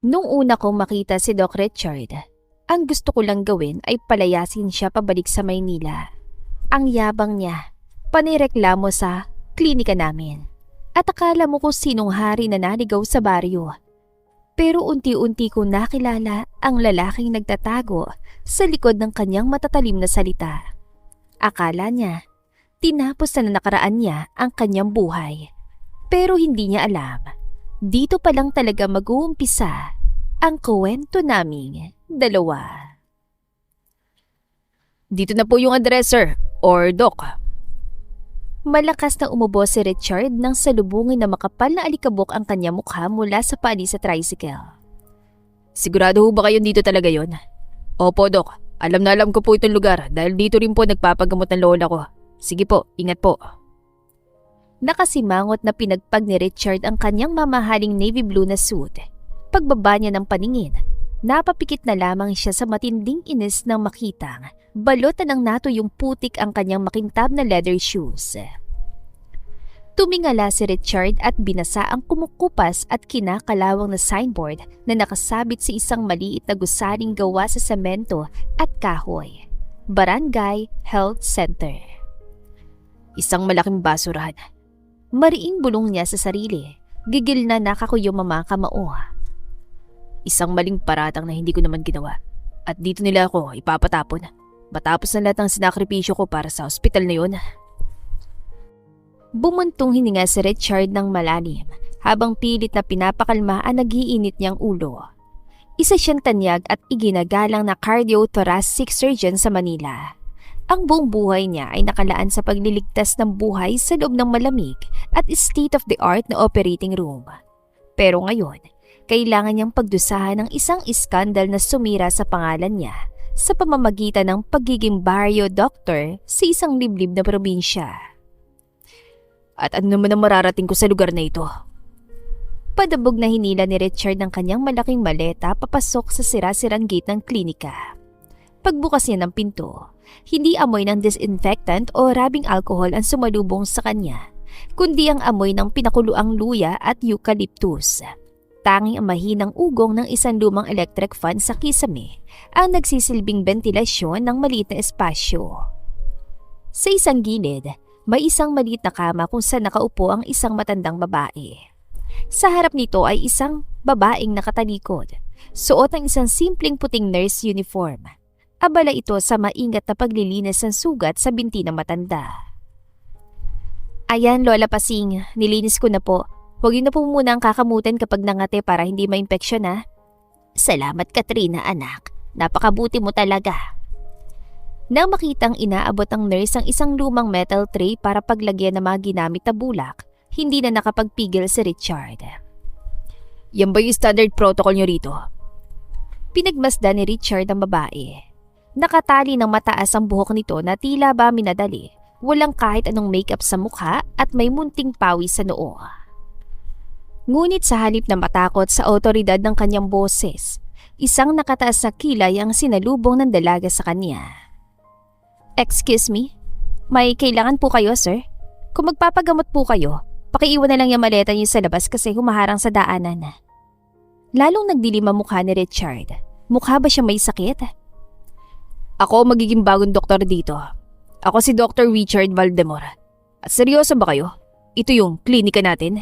Nung una kong makita si Doc Richard, ang gusto ko lang gawin ay palayasin siya pabalik sa Maynila. Ang yabang niya, panireklamo sa klinika namin. At akala mo kung sinong hari na naligaw sa baryo. Pero unti-unti kong nakilala ang lalaking nagtatago sa likod ng kanyang matatalim na salita. Akala niya, tinapos na nakaraan niya ang kanyang buhay. Pero hindi niya alam, dito pa lang talaga mag-uumpisa ang kwento naming dalawa. Dito na po yung address, sir, or doc. Malakas na umubo si Richard nang salubungin na makapal na alikabok ang kanyang mukha mula sa panig sa tricycle. Sigurado ho ba kayo dito talaga yon? Opo, Dok. Alam na alam ko po itong lugar dahil dito rin po nagpapagamot ng lola ko. Sige po, ingat po. Nakasimangot na pinagpag ni Richard ang kanyang mamahaling navy blue na suit. Pagbaba niya ng paningin, napapikit na lamang siya sa matinding inis nang makitang balutan ng natuyong putik ang kanyang makintab na leather shoes. Tumingala si Richard at binasa ang kumukupas at kinakalawang na signboard na nakasabit sa isang maliit na gusaling gawa sa semento at kahoy. Barangay Health Center. Isang malaking basurahan. Mariing bulong niya sa sarili. Gigil na nakakuyong mamakamao. Isang maling paratang na hindi ko naman ginawa. At dito nila ako ipapatapon. Matapos na lahat ng sinakripisyo ko para sa ospital na yun. Bumuntong hininga si Richard ng malalim habang pilit na pinapakalma ang nag-iinit niyang ulo. Isa siyang tanyag at iginagalang na cardiothoracic surgeon sa Manila. Ang buong buhay niya ay nakalaan sa pagliligtas ng buhay sa loob ng malamig at state-of-the-art na operating room. Pero ngayon, kailangan niyang pagdusahan ng isang iskandal na sumira sa pangalan niya sa pamamagitan ng pagiging barrio doctor sa isang liblib na probinsya. At ano naman ang mararating ko sa lugar na ito? Padabog na hinila ni Richard ng kanyang malaking maleta papasok sa sira-sirang gate ng klinika. Pagbukas niya ng pinto, hindi amoy ng disinfectant o rabing alcohol ang sumalubong sa kanya, kundi ang amoy ng pinakuluang luya at eucalyptus. Tanging ang mahinang ugong ng isang lumang electric fan sa kisame ang nagsisilbing bentilasyon ng maliit na espasyo. Sa isang gilid, may isang maliit na kama kung saan nakaupo ang isang matandang babae. Sa harap nito ay isang babaeng nakatalikod, suot ng isang simpleng puting nurse uniform. Abala ito sa maingat na paglilinis ng sugat sa binti ng matanda. Ayan, Lola Pasing, nilinis ko na po. Huwag yun na po muna ang kakamutin kapag nangate para hindi ma-infeksyon ha. Salamat Katrina anak, napakabuti mo talaga. Nang makitang inaabot ang nurse ang isang lumang metal tray para paglagyan ng mga ginamit na bulak, hindi na nakapagpigil si Richard. Yan ba yung standard protocol nyo rito? Pinagmasdan ni Richard ang babae. Nakatali ng mataas ang buhok nito na tila ba minadali, walang kahit anong makeup sa mukha at may munting pawis sa noo. Ngunit sa halip na matakot sa otoridad ng kanyang boses, isang nakataas na kilay ang sinalubong ng dalaga sa kanya. Excuse me? May kailangan po kayo, sir? Kung magpapagamot po kayo, pakiiwan na lang yung maleta niyo sa labas kasi humaharang sa daanan. Lalong nagdilim ang mukha ni Richard. Mukha ba siya may sakit? Ako magiging bagong doktor dito. Ako si Dr. Richard Valdemor. At seryoso ba kayo? Ito yung klinika natin.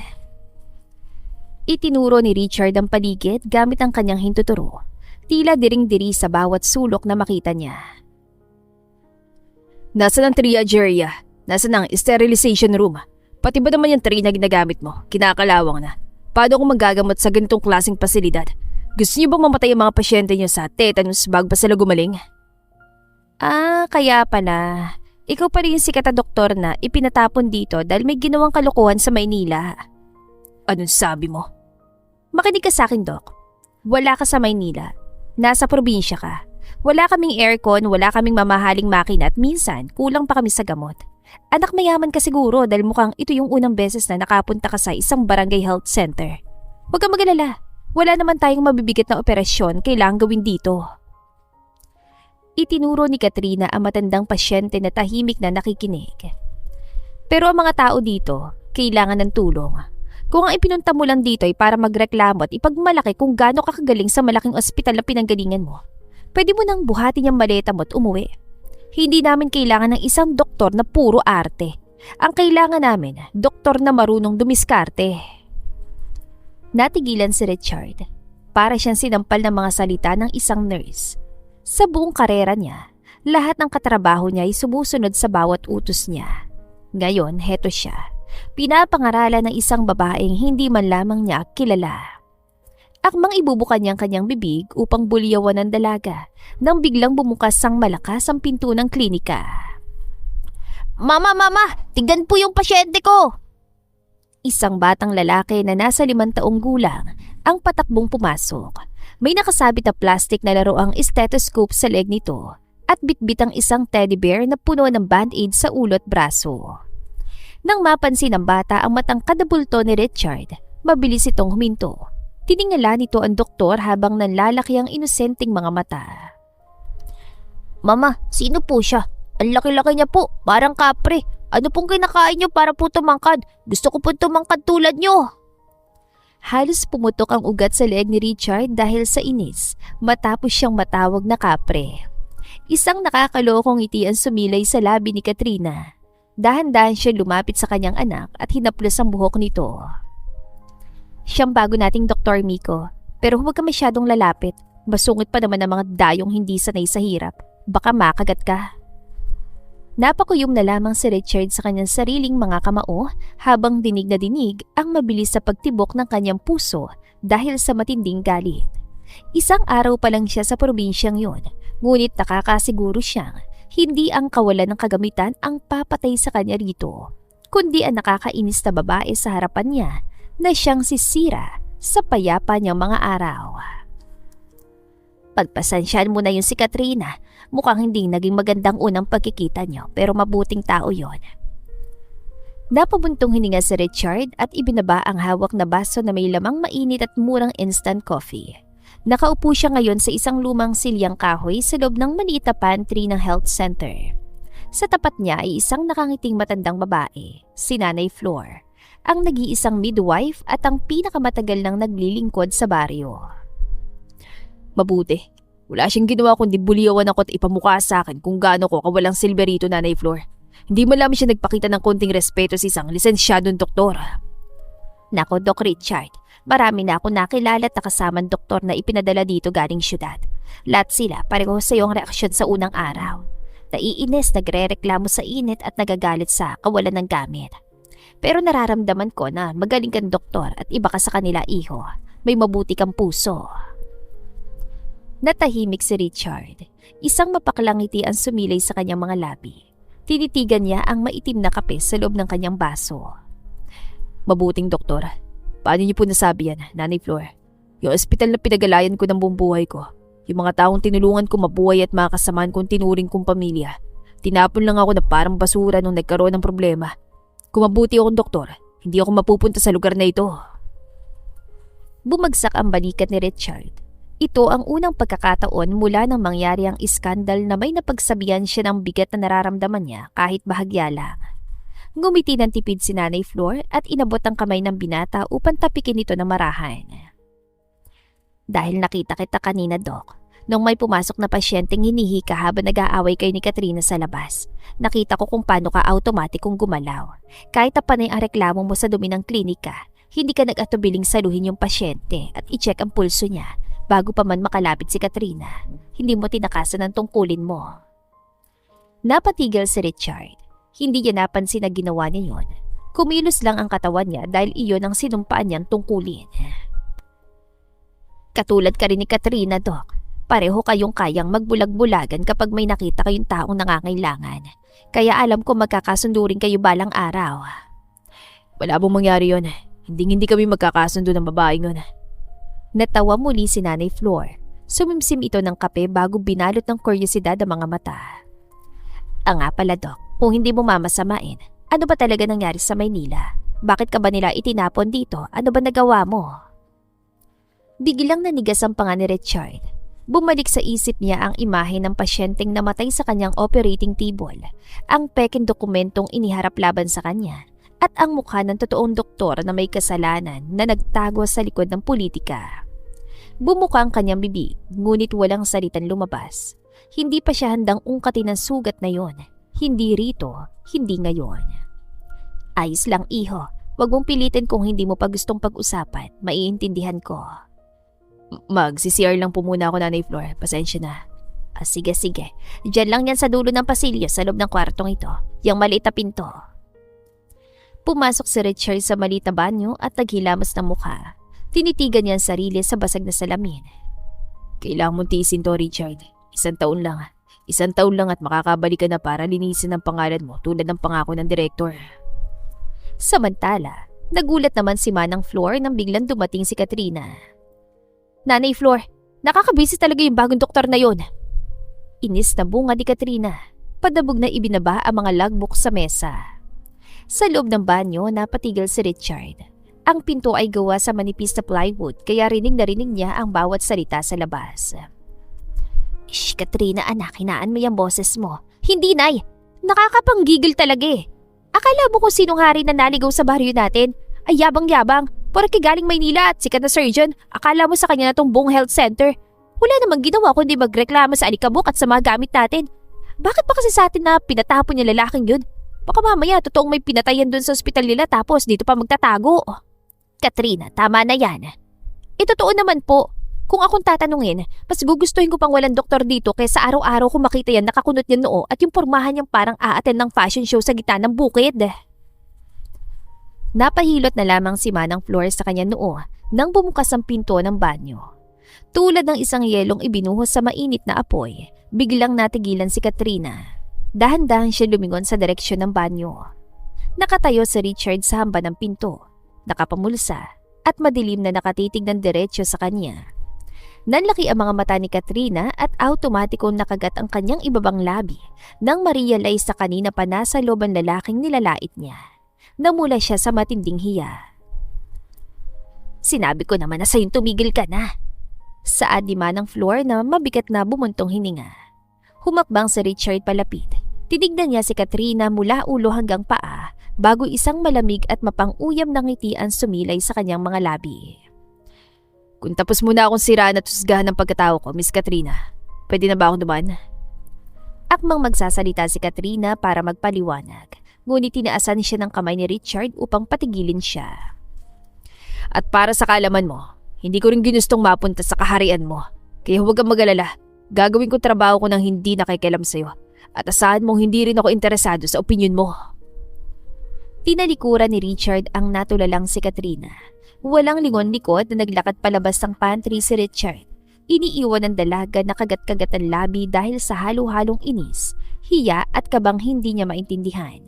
Itinuro ni Richard ang paligid gamit ang kanyang hintuturo. Tila diring-diri sa bawat sulok na makita niya. Nasaan ang triage area? Nasaan ang sterilization room? Pati ba naman yung tray na ginagamit mo? Kinakalawang na. Paano kung magagamot sa ganitong klaseng pasilidad? Gusto niyo bang mamatay ang mga pasyente niyo sa tetanus bago pa sila gumaling? Kaya pala. Ikaw pa rin yung sikat na doktor na ipinatapon dito dahil may ginawang kalokohan sa Maynila. Anong sabi mo? Makinig ka sa akin, Doc. Wala ka sa Maynila. Nasa probinsya ka. Wala kaming aircon, wala kaming mamahaling makina at minsan kulang pa kami sa gamot. Anak mayaman ka siguro dahil mukhang ito yung unang beses na nakapunta ka sa isang barangay health center. Huwag kang mag-alala. Wala naman tayong mabibigat na operasyon kailangang gawin dito. Itinuro ni Katrina ang matandang pasyente na tahimik na nakikinig. Pero ang mga tao dito, kailangan ng tulong. Kung ang ipinunta mo lang dito ay para magreklamo at ipagmalaki kung gaano ka kagaling sa malaking ospital na pinanggalingan mo, pwede mo nang buhatin yung maleta mo at umuwi. Hindi namin kailangan ng isang doktor na puro arte. Ang kailangan namin, doktor na marunong dumiskarte. Natigilan si Richard. Para siyang sinampal ng mga salita ng isang nurse. Sa buong karera niya, lahat ng katrabaho niya ay sumusunod sa bawat utos niya. Ngayon, heto siya. Pinapangaralan ng isang babaeng hindi man lamang niya kilala. Akmang ibubukan niyang kanyang bibig upang bulyawan ng dalaga nang biglang bumukas ang malakas ang pinto ng klinika. Mama! Tignan po yung pasyente ko! Isang batang lalaki na nasa 5 taong gulang ang patakbong pumasok. May nakasabit na plastic na laroang stethoscope sa leg nito at bitbit ang isang teddy bear na puno ng band-aid sa ulo at braso. Nang mapansin ng bata ang matangkad na bulto ni Richard, mabilis itong huminto. Tiningala nito ang doktor habang nanlalaki ang inosenteng mga mata. Mama, sino po siya? Ang laki-laki niya po, parang kapre. Ano pong kinakain niyo para po tumangkad? Gusto ko po tumangkad tulad niyo. Halos pumutok ang ugat sa leeg ni Richard dahil sa inis matapos siyang matawag na kapre. Isang nakakalokong ngiti ang sumilay sa labi ni Katrina. Dahan-dahan siya lumapit sa kanyang anak at hinaplos ang buhok nito. Siyang bago nating Dr. Miko, pero huwag ka masyadong lalapit. Masungit pa naman ang mga dayong hindi sanay sa hirap. Baka makagat ka. Napakuyom na lamang si Richard sa kanyang sariling mga kamao habang dinig na dinig ang mabilis sa pagtibok ng kanyang puso dahil sa matinding galit. Isang araw pa lang siya sa probinsyang yun, ngunit nakakasiguro siyang hindi ang kawalan ng kagamitan ang papatay sa kanya rito, kundi ang nakakainis na babae sa harapan niya na siyang sisira sa payapa niyang mga araw. Pagpasensyaan mo na yun si Katrina, mukhang hindi naging magandang unang pagkikita niyo pero mabuting tao yon. Napabuntong hininga si Richard at ibinaba ang hawak na baso na may lamang mainit at murang instant coffee. Nakaupo siya ngayon sa isang lumang silyang kahoy sa loob ng maliit na pantry ng health center. Sa tapat niya ay isang nakangiting matandang babae, si Nanay Flor, ang nag-iisang midwife at ang pinakamatagal nang naglilingkod sa baryo. Mabuti. Wala siyang ginawa kundi buliyawan ako at ipamukha sa akin kung gaano ko kawalang silberito, Nanay Flor. Hindi man lamang siya nagpakita ng konting respeto sa isang lisensyadong doktor. Nako, Doc Richard, marami na ako nakilala at nakasamang doktor na ipinadala dito galing syudad. Lahat sila pareho sa iyong reaksyon sa unang araw. Naiinis, nagre-reklamo sa init at nagagalit sa kawalan ng gamit. Pero nararamdaman ko na magaling kang doktor at iba ka sa kanila, iho. May mabuti kang puso. Natahimik si Richard. Isang mapaklang ngiti ang sumilay sa kanyang mga labi. Tinitigan niya ang maitim na kape sa loob ng kanyang baso. Mabuting doktor. Paano niyo po nasabi yan, Nanay Flor? Yung ospital na pinagalayan ko ng buong buhay ko. Yung mga taong tinulungan ko mabuhay at makakasamaan kong tinuring kong pamilya. Tinapon lang ako na parang basura nung nagkaroon ng problema. Kung mabuti akong doktor, hindi ako mapupunta sa lugar na ito. Bumagsak ang balikat ni Richard. Ito ang unang pagkakataon mula nang mangyari ang iskandal na may napagsabihan siya ng bigat na nararamdaman niya kahit bahagya lang. Ngumiti ng tipid si Nanay Flor at inabot ang kamay ng binata upang tapikin ito ng marahan. Dahil nakita kita kanina, Doc, nung may pumasok na pasyenteng hinihika habang nag-aaway kayo ni Katrina sa labas. Nakita ko kung paano ka automatikong gumalaw. Kahit na panay ang reklamo mo sa dumi ng klinika, hindi ka nag-atubiling saluhin yung pasyente at i-check ang pulso niya bago pa man makalapit si Katrina. Hindi mo tinakasan ang tungkulin mo. Napatigil si Richard. Hindi niya napansin na ginawa niya yun. Kumilos lang ang katawan niya dahil iyon ang sinumpaan niyang tungkulin. Katulad ka rin ni Katrina, Doc. Pareho kayong kayang magbulag-bulagan kapag may nakita kayong taong nangangailangan. Kaya alam ko magkakasundo rin kayo balang araw. Wala pong mangyari yun. Hindi kami magkakasundo ng babaeng yun. Natawa muli si Nanay Flor. Sumimsim ito ng kape bago binalot ng kuryosidad ang mga mata. Nga pala, Doc, kung hindi mo mamasamain, ano ba talaga nangyari sa Maynila? Bakit ka ba nila itinapon dito? Ano ba nagawa mo? Biglang nanigas ang panga ni Richard. Bumalik sa isip niya ang imahe ng pasyenteng namatay sa kanyang operating table, ang peking dokumentong iniharap laban sa kanya, at ang mukha ng totoong doktor na may kasalanan na nagtago sa likod ng politika. Bumuka ang kanyang bibig, ngunit walang salitang lumabas. Hindi pa siya handang ungkatin ang sugat na yon. Hindi rito, hindi ngayon. Ayos lang, iho. Huwag mong pilitin kung hindi mo pa gustong pag-usapan. Maiintindihan ko. Mag-CCR lang po muna ako, Nanay Flor. Pasensya na. Sige. Diyan lang yan sa dulo ng pasilyo sa loob ng kwartong ito. Yang maliit na pinto. Pumasok si Richard sa maliit na banyo at naghilamos ng mukha. Tinitigan niya ang sarili sa basag na salamin. Kailangan mong tiisin to, Richard. Isang taon lang at makakabalik ka na para linisin ang pangalan mo tulad ng pangako ng direktor. Samantala, nagulat naman si Manang Flor nang biglang dumating si Katrina. Nanay Flor, nakakabisi talaga yung bagong doktor na yon. Inis na bunga ni Katrina. Padabog na ibinaba ang mga logbook sa mesa. Sa loob ng banyo, napatigil si Richard. Ang pinto ay gawa sa manipis na plywood kaya rinig na rinig niya ang bawat salita sa labas. Shh, Katrina anak, hinaan mo yung boses mo. Hindi, Nay. Nakakapanggigil talaga eh. Akala mo kung sinong hari na naligaw sa baryo natin? Ay yabang-yabang. Porke galing Maynila at sikat na surgeon, akala mo sa kanya na tong buong health center. Wala namang ginawa kundi magreklamo sa alikabok at sa mga gamit natin. Bakit pa kasi sa atin na pinatapon yung lalaking yun? Baka mamaya totoong may pinatayan dun sa ospital nila tapos dito pa magtatago. Katrina, tama na yan. Totoo naman po. Kung akong tatanungin, mas gugustuhin ko pang walang doktor dito kaysa araw-araw ko makita yan nakakunot niya noo at yung pormahan niyang parang aaten ng fashion show sa gitna ng bukid. Napahilot na lamang si Manang Flor sa kanya noo nang bumukas ang pinto ng banyo. Tulad ng isang yelong ibinuhos sa mainit na apoy, biglang natigilan si Katrina. Dahan-dahan siya lumingon sa direksyon ng banyo. Nakatayo si Richard sa hamba ng pinto, nakapamulsa at madilim na nakatitig ng diretsyo sa kanya. Nanlaki ang mga mata ni Katrina at automatikong nakagat ang kanyang ibabang labi nang ma-realize sa kanina pa nasa loob ang lalaking nilalait niya. Namula siya sa matinding hiya. Sinabi ko naman na sa'yong tumigil ka na. Saad ni Manang Flor na mabigat na bumuntong hininga. Humakbang si Richard palapit. Tinignan niya si Katrina mula ulo hanggang paa bago isang malamig at mapang-uyam na ngiti ang sumilay sa kanyang mga labi. Kung tapos muna akong siraan at husgahan ng pagkatao ko, Miss Katrina, pwede na ba akong duman? Akmang magsasalita si Katrina para magpaliwanag, ngunit tinaasan siya ng kamay ni Richard upang patigilin siya. At para sa kaalaman mo, hindi ko rin ginustong mapunta sa kaharian mo. Kaya huwag kang mag-alala. Gagawin ko trabaho ko nang hindi nakikialam sa'yo. At asahan mong hindi rin ako interesado sa opinyon mo. Tinalikuran ni Richard ang natulalang si Katrina. Walang lingon-likod na naglakad palabas ng pantry si Richard. Iniiwan ng dalaga na kagat-kagat ang labi dahil sa halo-halong inis, hiya at kabang hindi niya maintindihan.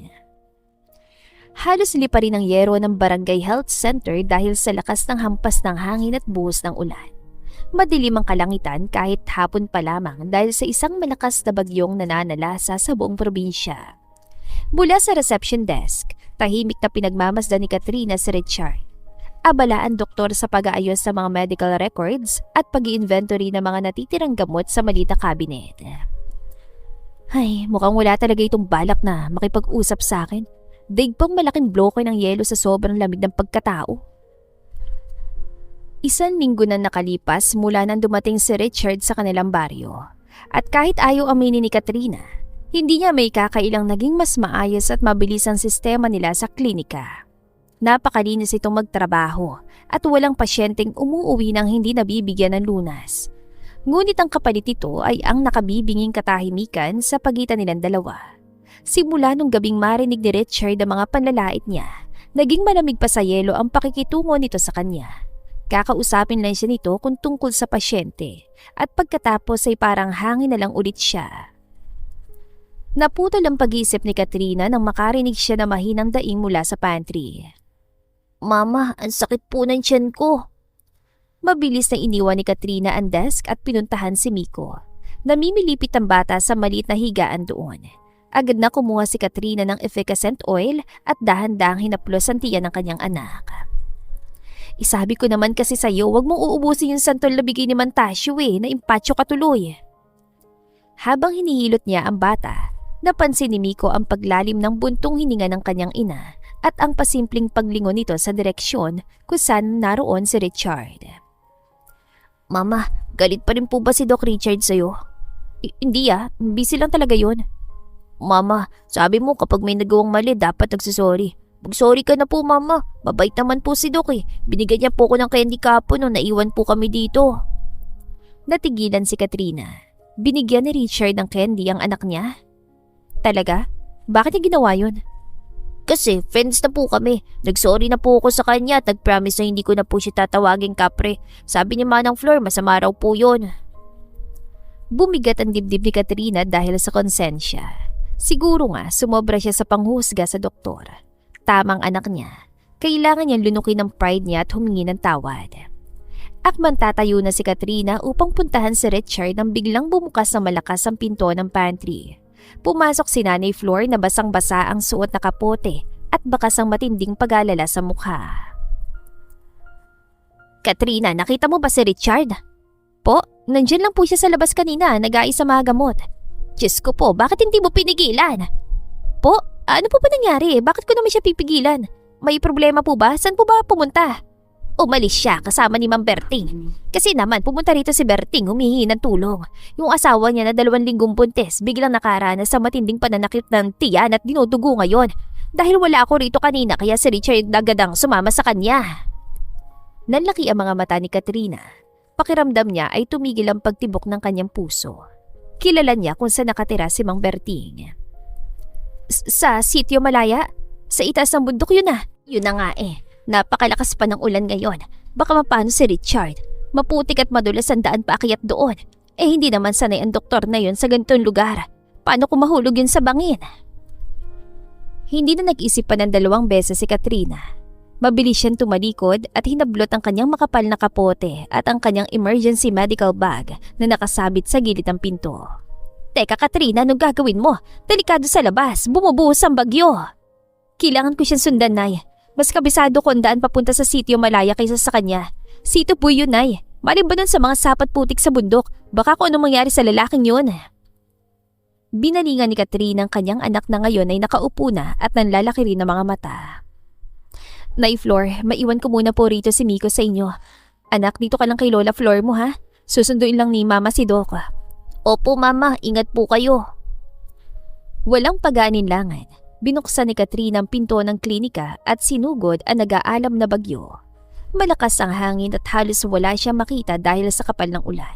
Halos lipa rin ang yero ng Barangay Health Center dahil sa lakas ng hampas ng hangin at buhos ng ulan. Madilim ang kalangitan kahit hapon pa lamang dahil sa isang malakas na bagyong nananalasa sa buong probinsya. Mula sa reception desk, tahimik na pinagmamasdan ni Katrina si Richard. Abala ang doktor sa pag-aayos sa mga medical records at pag-i-inventory ng mga natitirang gamot sa malita cabinet. Ay, mukhang wala talaga itong balak na makipag-usap sa akin. Daig pang malaking bloke ng yelo sa sobrang lamig ng pagkatao. Isang linggo na nakalipas mula nang dumating si Richard sa kanilang baryo. At kahit ayaw aminin ni Katrina, hindi niya may kakailang naging mas maayos at mabilis ang sistema nila sa klinika. Napakalinis itong magtrabaho at walang pasyenteng umuuwi nang hindi nabibigyan ng lunas. Ngunit ang kapalit ito ay ang nakabibinging katahimikan sa pagitan nilang dalawa. Simula nung gabing marinig ni Richard ang mga panlalait niya, naging malamig pa sa yelo ang pakikitungo nito sa kanya. Kakausapin lang siya nito kung tungkol sa pasyente at pagkatapos ay parang hangin na lang ulit siya. Naputol ang pag-iisip ni Katrina nang makarinig siya na mahinang daing mula sa pantry. Mama, ang sakit po ng tiyan ko. Mabilis na iniwan ni Katrina ang desk at pinuntahan si Miko. Namimilipit ang bata sa maliit na higaan doon. Agad na kumuha si Katrina ng efficacent oil at dahan-dahang hinaplos ang tiyan ng kanyang anak. Isabi ko naman kasi sa'yo, wag mong uubusin yung santol na bigay ni Mantasio na impatyo ka tuloy. Habang hinihilot niya ang bata, napansin ni Miko ang paglalim ng buntong hininga ng kanyang ina at ang pasimpleng paglingon nito sa direksyon kung saan naroon si Richard. Mama, galit pa rin po ba si Doc Richard sa'yo? Hindi busy lang talaga yon. Mama, sabi mo kapag may nagawang mali dapat nagsasorry. Mag-sorry ka na po mama, mabait naman po si Doc Binigyan niya po ko ng candy kahapon nung naiwan po kami dito. Natigilan si Katrina. Binigyan ni Richard ng candy ang anak niya? Talaga? Bakit niya ginawa yun? Kasi friends na po kami. Nagsorry na po ako sa kanya at nag-promise na hindi ko na po siya tatawagin kapre. Sabi ni Manang Flor, masama raw po yun. Bumigat ang dibdib ni Katrina dahil sa konsensya. Siguro nga sumobra siya sa panghusga sa doktor. Tamang anak niya. Kailangan niyang lunukin ang pride niya at humingi ng tawad. Akman tatayo na si Katrina upang puntahan si Richard nang biglang bumukas ng malakas ang pinto ng pantry. Pumasok si Nanay Flor na basang-basa ang suot na kapote at bakas ang matinding pag-alala sa mukha. Katrina, nakita mo ba si Richard? Po, nandyan lang po siya sa labas kanina, nag-aayos sa mga gamot. Diyos ko po, bakit hindi mo pinigilan? Po, ano po ba nangyari? Bakit ko naman siya pipigilan? May problema po ba? Saan po ba pumunta? Umalis siya kasama ni Ma'am Berting. Kasi naman pumunta rito si Berting humihingi ng tulong. Yung asawa niya na 2 linggong buntis biglang nakaranas sa matinding pananakit ng tiyan at dinudugo ngayon. Dahil wala ako rito kanina kaya si Richard nagadang sumama sa kanya. Nanlaki ang mga mata ni Katrina. Pakiramdam niya ay tumigil ang pagtibok ng kanyang puso. Kilala niya kung saan nakatira si Mang Berting. Sa Sitio Malaya? Sa itaas ng bundok yun Yun na nga Napakalakas pa ng ulan ngayon. Baka mapano si Richard. Maputik at madulas ang daan paakyat doon. Hindi naman sanay ang doktor na yun sa ganitong lugar. Paano kung mahulog yun sa bangin? Hindi na nag-isip pa ng 2 beses si Katrina. Mabilis siyang tumalikod at hinablot ang kanyang makapal na kapote at ang kanyang emergency medical bag na nakasabit sa gilid ng pinto. Teka Katrina, anong gagawin mo? Delikado sa labas, bumubuhos ang bagyo. Kailangan ko siyang sundan, Nay. Mas kabisado ko ang daan papunta sa Sitio Malaya kaysa sa kanya. Sito po yun, Nay. Malim ba nun sa mga sapat putik sa bundok? Baka kung anong mangyari sa lalaking yun. Binalingan ni Katrina ang kanyang anak na ngayon ay nakaupo na at nanlalaki rin ang mga mata. Nay Flor, maiwan ko muna po rito si Miko sa inyo. Anak, dito ka lang kay Lola Flor mo ha? Susunduin lang ni Mama si Doc. Opo Mama, ingat po kayo. Walang pag-aalinlangan. Binuksan ni Katrina ang pinto ng klinika at sinugod ang nag-aalam na bagyo. Malakas ang hangin at halos wala siyang makita dahil sa kapal ng ulan.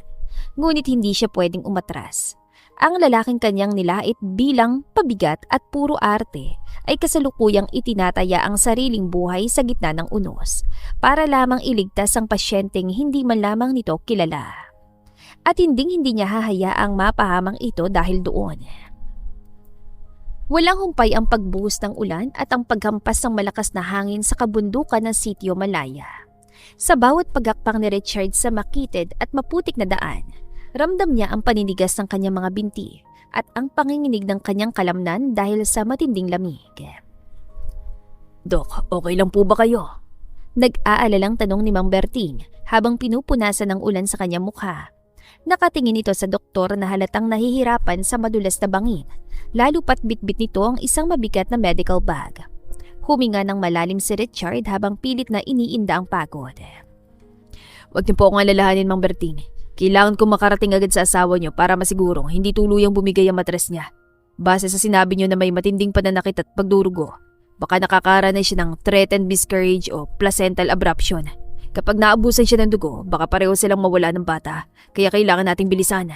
Ngunit hindi siya pwedeng umatras. Ang lalaking kanyang nilait bilang pabigat at puro arte ay kasalukuyang itinataya ang sariling buhay sa gitna ng unos para lamang iligtas ang pasyenteng hindi man lamang nito kilala. At hindi niya hahayaang mapahamang ito dahil doon. Walang humpay ang pagbuhos ng ulan at ang paghampas ng malakas na hangin sa kabundukan ng Sitio Malaya. Sa bawat pagakpang ni Richard sa makitid at maputik na daan, ramdam niya ang paninigas ng kanyang mga binti at ang panginginig ng kanyang kalamnan dahil sa matinding lamig. Dok, okay lang po ba kayo? Nag-aalalang tanong ni Mang Berting habang pinupunasan ng ulan sa kanyang mukha. Nakatingin ito sa doktor na halatang nahihirapan sa madulas na bangin, lalo pat bitbit nito ang isang mabigat na medical bag. Huminga ng malalim si Richard habang pilit na iniinda ang pagod. Huwag niyo po akong alalahanin, Mang Berting. Kailangan kong makarating agad sa asawa niyo para masigurong hindi tuluyang bumigay ang matres niya. Base sa sinabi niyo na may matinding pananakit at pagdurugo, baka nakakaranas siya ng threatened miscarriage o placental abruption. Kapag naabusan siya ng dugo, baka pareho silang mawala ng bata, kaya kailangan nating bilisan.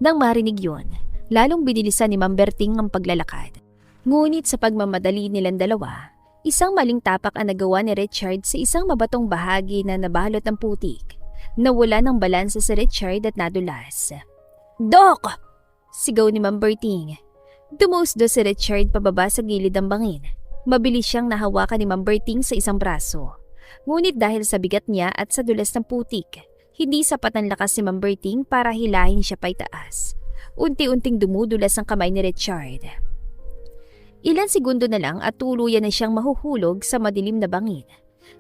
Nang marinig yun, lalong binilisan ni Ma'am Berting ang paglalakad. Ngunit sa pagmamadali nilang dalawa, isang maling tapak ang nagawa ni Richard sa isang mabatong bahagi na nabalot ng putik. Nawala ng balansa si Richard at nadulas. Doc! Sigaw ni Ma'am Berting. Dumusdo si Richard pababa sa gilid ng bangin. Mabilis siyang nahawakan ni Ma'am Berting sa isang braso. Ngunit dahil sa bigat niya at sa dulas ng putik, hindi sapat ang lakas ni Ma'am Berting para hilahin siya paitaas. Unti-unting dumudulas ang kamay ni Richard. Ilan segundo na lang at tuluyan na siyang mahuhulog sa madilim na bangin.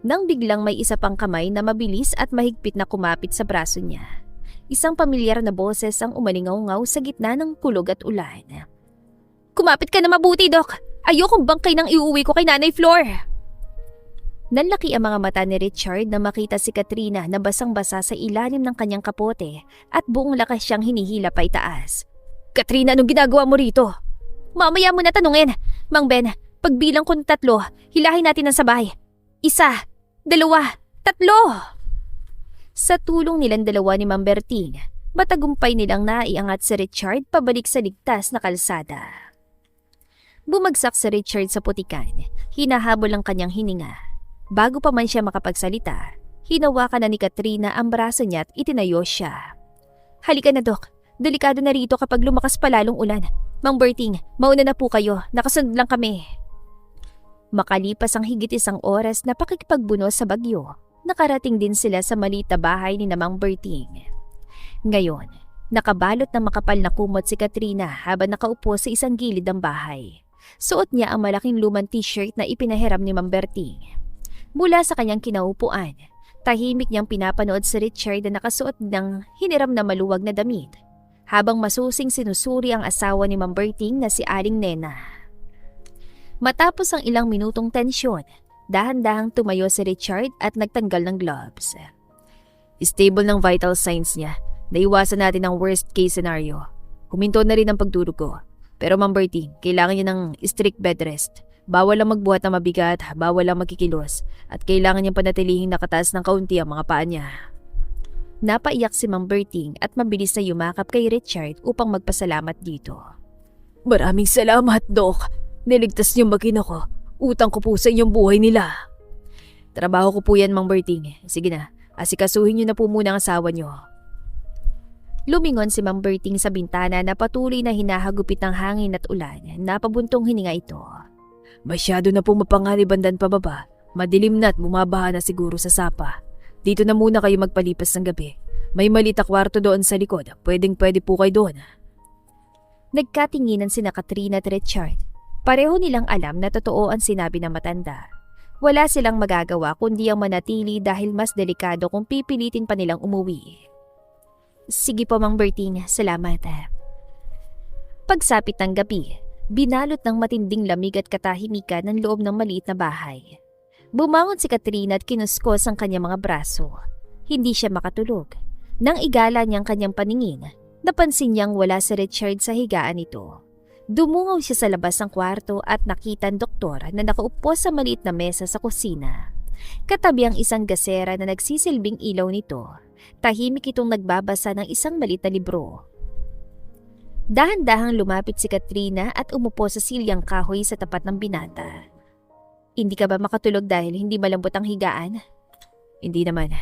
Nang biglang may isa pang kamay na mabilis at mahigpit na kumapit sa braso niya. Isang pamilyar na boses ang umalingaw-ngaw sa gitna ng kulog at ulan. Kumapit ka na mabuti, Doc! Ayokong bangkay nang iuwi ko kay Nanay Flor. Nanlaki ang mga mata ni Richard na makita si Katrina na basang-basa sa ilalim ng kanyang kapote at buong lakas siyang hinihila pa itaas. Katrina, anong ginagawa mo rito? Mamaya mo na tanungin. Mang Ben, pagbilang ko ng 3, hilahin natin ang sabay. 1, 2, 3. Sa tulong nilang dalawa ni Mang Berting, matagumpay nilang naiangat si Richard pabalik sa ligtas na kalsada. Bumagsak si Richard sa putikan, hinahabol ang kanyang hininga. Bago pa man siya makapagsalita, hinawakan na ni Katrina ang braso niya at itinayo siya. Halika na, Dok. Delikado na rito kapag lumakas pa lalong ulan. Mang Berting, mauna na po kayo. Nakasunod lang kami. Makalipas ang higit 1 oras na pakikipagbuno sa bagyo, nakarating din sila sa maliit na bahay ni Mang Berting. Ngayon, nakabalot ng makapal na kumot si Katrina habang nakaupo sa isang gilid ng bahay. Suot niya ang malaking lumang t-shirt na ipinahiram ni Mang Berting. Mula sa kanyang kinaupuan, tahimik niyang pinapanood si Richard na nakasuot ng hiniram na maluwag na damit, habang masusing sinusuri ang asawa ni Mang Berting na si Aling Nena. Matapos ang ilang minutong tensyon, dahan-dahang tumayo si Richard at nagtanggal ng gloves. Stable ng vital signs niya. Naiwasan natin ang worst case scenario. Huminto na rin ang pagtulog ko. Pero Mang Berting, kailangan niya ng strict bed rest. Bawal lang magbuhat na mabigat, bawal lang magkikilos, at kailangan niyang panatilihing nakataas ng kaunti ang mga paa niya. Napaiyak si Mang Berting at mabilis na yumakap kay Richard upang magpasalamat dito. Maraming salamat, Doc. Niligtas niyo mag-ina ko. Utang ko po sa inyong buhay nila. Trabaho ko po yan, Mang Berting. Sige na, asikasuhin niyo na po muna ang asawa niyo. Lumingon si Mang Berting sa bintana na patuloy na hinahagupit ng hangin at ulan. Napabuntong hininga ito. Masyado na pong mapangalibandan pababa. Madilim na at bumabaha na siguro sa sapa. Dito na muna kayo magpalipas ng gabi. May maliit na kwarto doon sa likod. Pwedeng-pwede po kayo doon. Nagkatinginan sina Katrina at Richard. Pareho nilang alam na totoo ang sinabi ng matanda. Wala silang magagawa kundi ang manatili dahil mas delikado kung pipilitin pa nilang umuwi. Sige po, Mang Berting. Salamat. Pagsapit ng gabi, binalot ng matinding lamig at katahimikan ng loob ng maliit na bahay. Bumangon si Katrina at kinuskos ang kanyang mga braso. Hindi siya makatulog. Nang igala niyang kanyang paningin, napansin niyang wala si Richard sa higaan nito. Dumungaw siya sa labas ng kwarto at nakita ang doktor na nakaupo sa maliit na mesa sa kusina. Katabi ang isang gasera na nagsisilbing ilaw nito. Tahimik itong nagbabasa ng isang maliit na libro. Dahan-dahang lumapit si Katrina at umupo sa silyang kahoy sa tapat ng binata. Hindi ka ba makatulog dahil hindi malambot ang higaan? Hindi naman.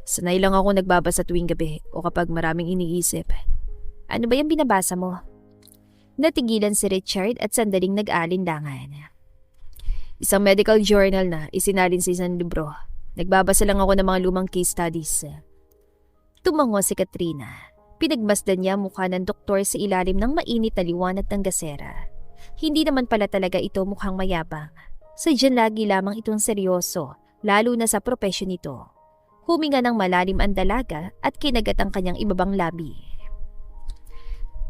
Sanay lang ako nagbabasa tuwing gabi o kapag maraming iniisip. Ano ba yung binabasa mo? Natigilan si Richard at sandaling nag-aalinlangan. Isang medical journal na isinalin sa isang libro. Nagbabasa lang ako ng mga lumang case studies. Tumango si Katrina. Pinagmasdan niya mukha ng doktor sa ilalim ng mainit na liwanag ng gasera. Hindi naman pala talaga ito mukhang mayabang. Sadyan lagi lamang itong seryoso, lalo na sa propesyon nito. Huminga ng malalim ang dalaga at kinagat ang kanyang ibabang labi.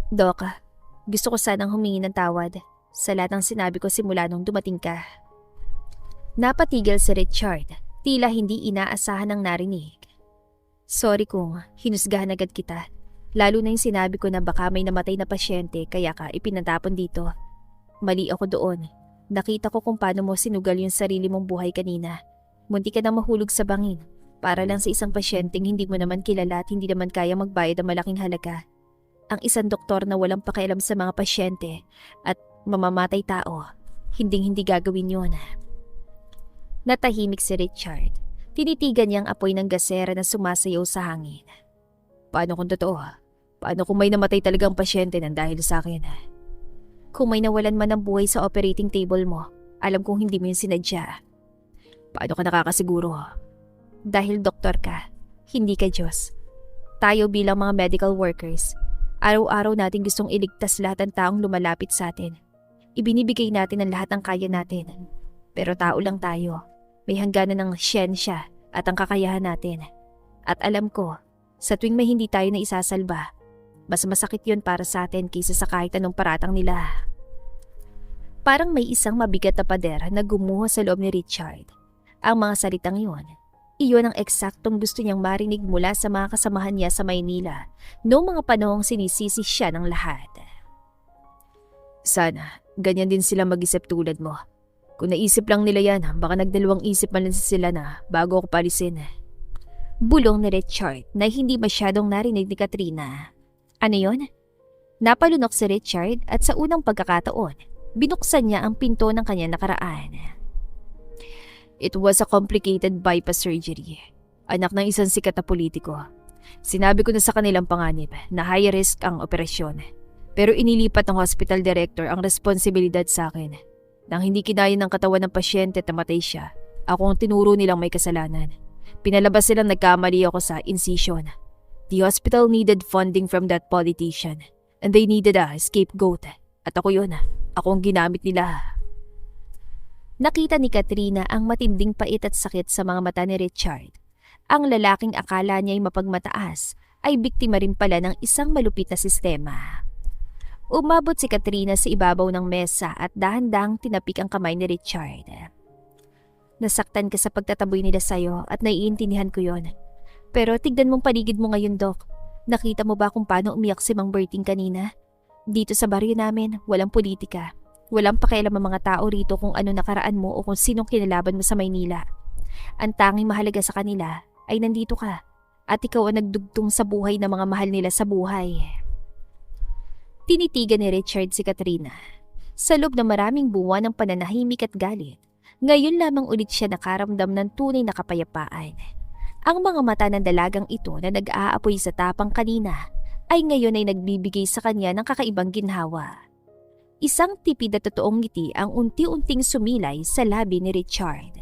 Doc, gusto ko sanang humingi ng tawad sa lahat ng sinabi ko simula nung dumating ka. Napatigil si Richard, tila hindi inaasahan ang narinig. Sorry kung hinusgahan agad kita. Lalo na yung sinabi ko na baka may namatay na pasyente kaya ka ipinatapon dito. Mali ako doon. Nakita ko kung paano mo sinugal yung sarili mong buhay kanina. Munti ka nang mahulog sa bangin para lang sa isang pasyenteng hindi mo naman kilala at hindi naman kaya magbayad ng malaking halaga. Ang isang doktor na walang pakialam sa mga pasyente at mamamatay tao, hinding-hindi gagawin yun. Natahimik si Richard. Tinitigan niya ang apoy ng gasera na sumasayaw sa hangin. Paano kung totoo? Paano kung may namatay talagang pasyente nang dahil sa akin? Kung may nawalan man ng buhay sa operating table mo, alam kong hindi mo yun sinadya. Paano ka nakakasiguro? Dahil doktor ka, hindi ka Diyos. Tayo bilang mga medical workers, araw-araw natin gustong iligtas lahat ng taong lumalapit sa atin. Ibinibigay natin ang lahat ng kaya natin. Pero tao lang tayo. May hangganan ng siyensya at ang kakayahan natin. At alam ko, sa tuwing may hindi tayo na isasalba, mas masakit yun para sa atin kaysa sa kahit anong paratang nila. Parang may isang mabigat na pader na gumuho sa loob ni Richard. Ang mga salitang iyon ang eksaktong gusto niyang marinig mula sa mga kasamahan niya sa Maynila noong mga panahong sinisisi siya ng lahat. Sana, ganyan din sila mag-isip tulad mo. Kung naisip lang nila yan, baka nagdalawang isip man lang sila na bago ako palisin. Bulong ni Richard na hindi masyadong narinig ni Katrina. Ano yon? Napalunok si Richard at sa unang pagkakataon, binuksan niya ang pinto ng kanyang nakaraan. It was a complicated bypass surgery. Anak ng isang sikat na politiko. Sinabi ko na sa kanilang panganib na high risk ang operasyon. Pero inilipat ng hospital director ang responsibilidad sa akin. Nang hindi kinaya ng katawan ng pasyente at namatay siya, ako ang tinuro nilang may kasalanan. Pinalabas silang nagkamali ako sa incision. The hospital needed funding from that politician and they needed a scapegoat. At ako yun, ako ang ginamit nila. Nakita ni Katrina ang matinding pait at sakit sa mga mata ni Richard. Ang lalaking akala niya'y mapagmataas ay biktima rin pala ng isang malupit na sistema. Umabot si Katrina sa ibabaw ng mesa at dahan-dahang tinapik ang kamay ni Richard. Nasaktan ka sa pagtataboy nila sa'yo at naiintindihan ko yon. Pero tignan mong paligid mo ngayon, Doc. Nakita mo ba kung paano umiyak si Mang Berting kanina? Dito sa baryo namin, walang politika. Walang pakialam ang mga tao rito kung ano nakaraan mo o kung sinong kinalaban mo sa Maynila. Ang tanging mahalaga sa kanila ay nandito ka at ikaw ang nagdugtong sa buhay ng mga mahal nila sa buhay. Tinitigan ni Richard si Katrina. Sa loob ng maraming buwan ng pananahimik at galit, ngayon lamang ulit siya nakaramdam ng tunay na kapayapaan. Ang mga mata ng dalagang ito na nag-aapoy sa tapang kanina ay ngayon ay nagbibigay sa kanya ng kakaibang ginhawa. Isang tipid na totoong ngiti ang unti-unting sumilay sa labi ni Richard.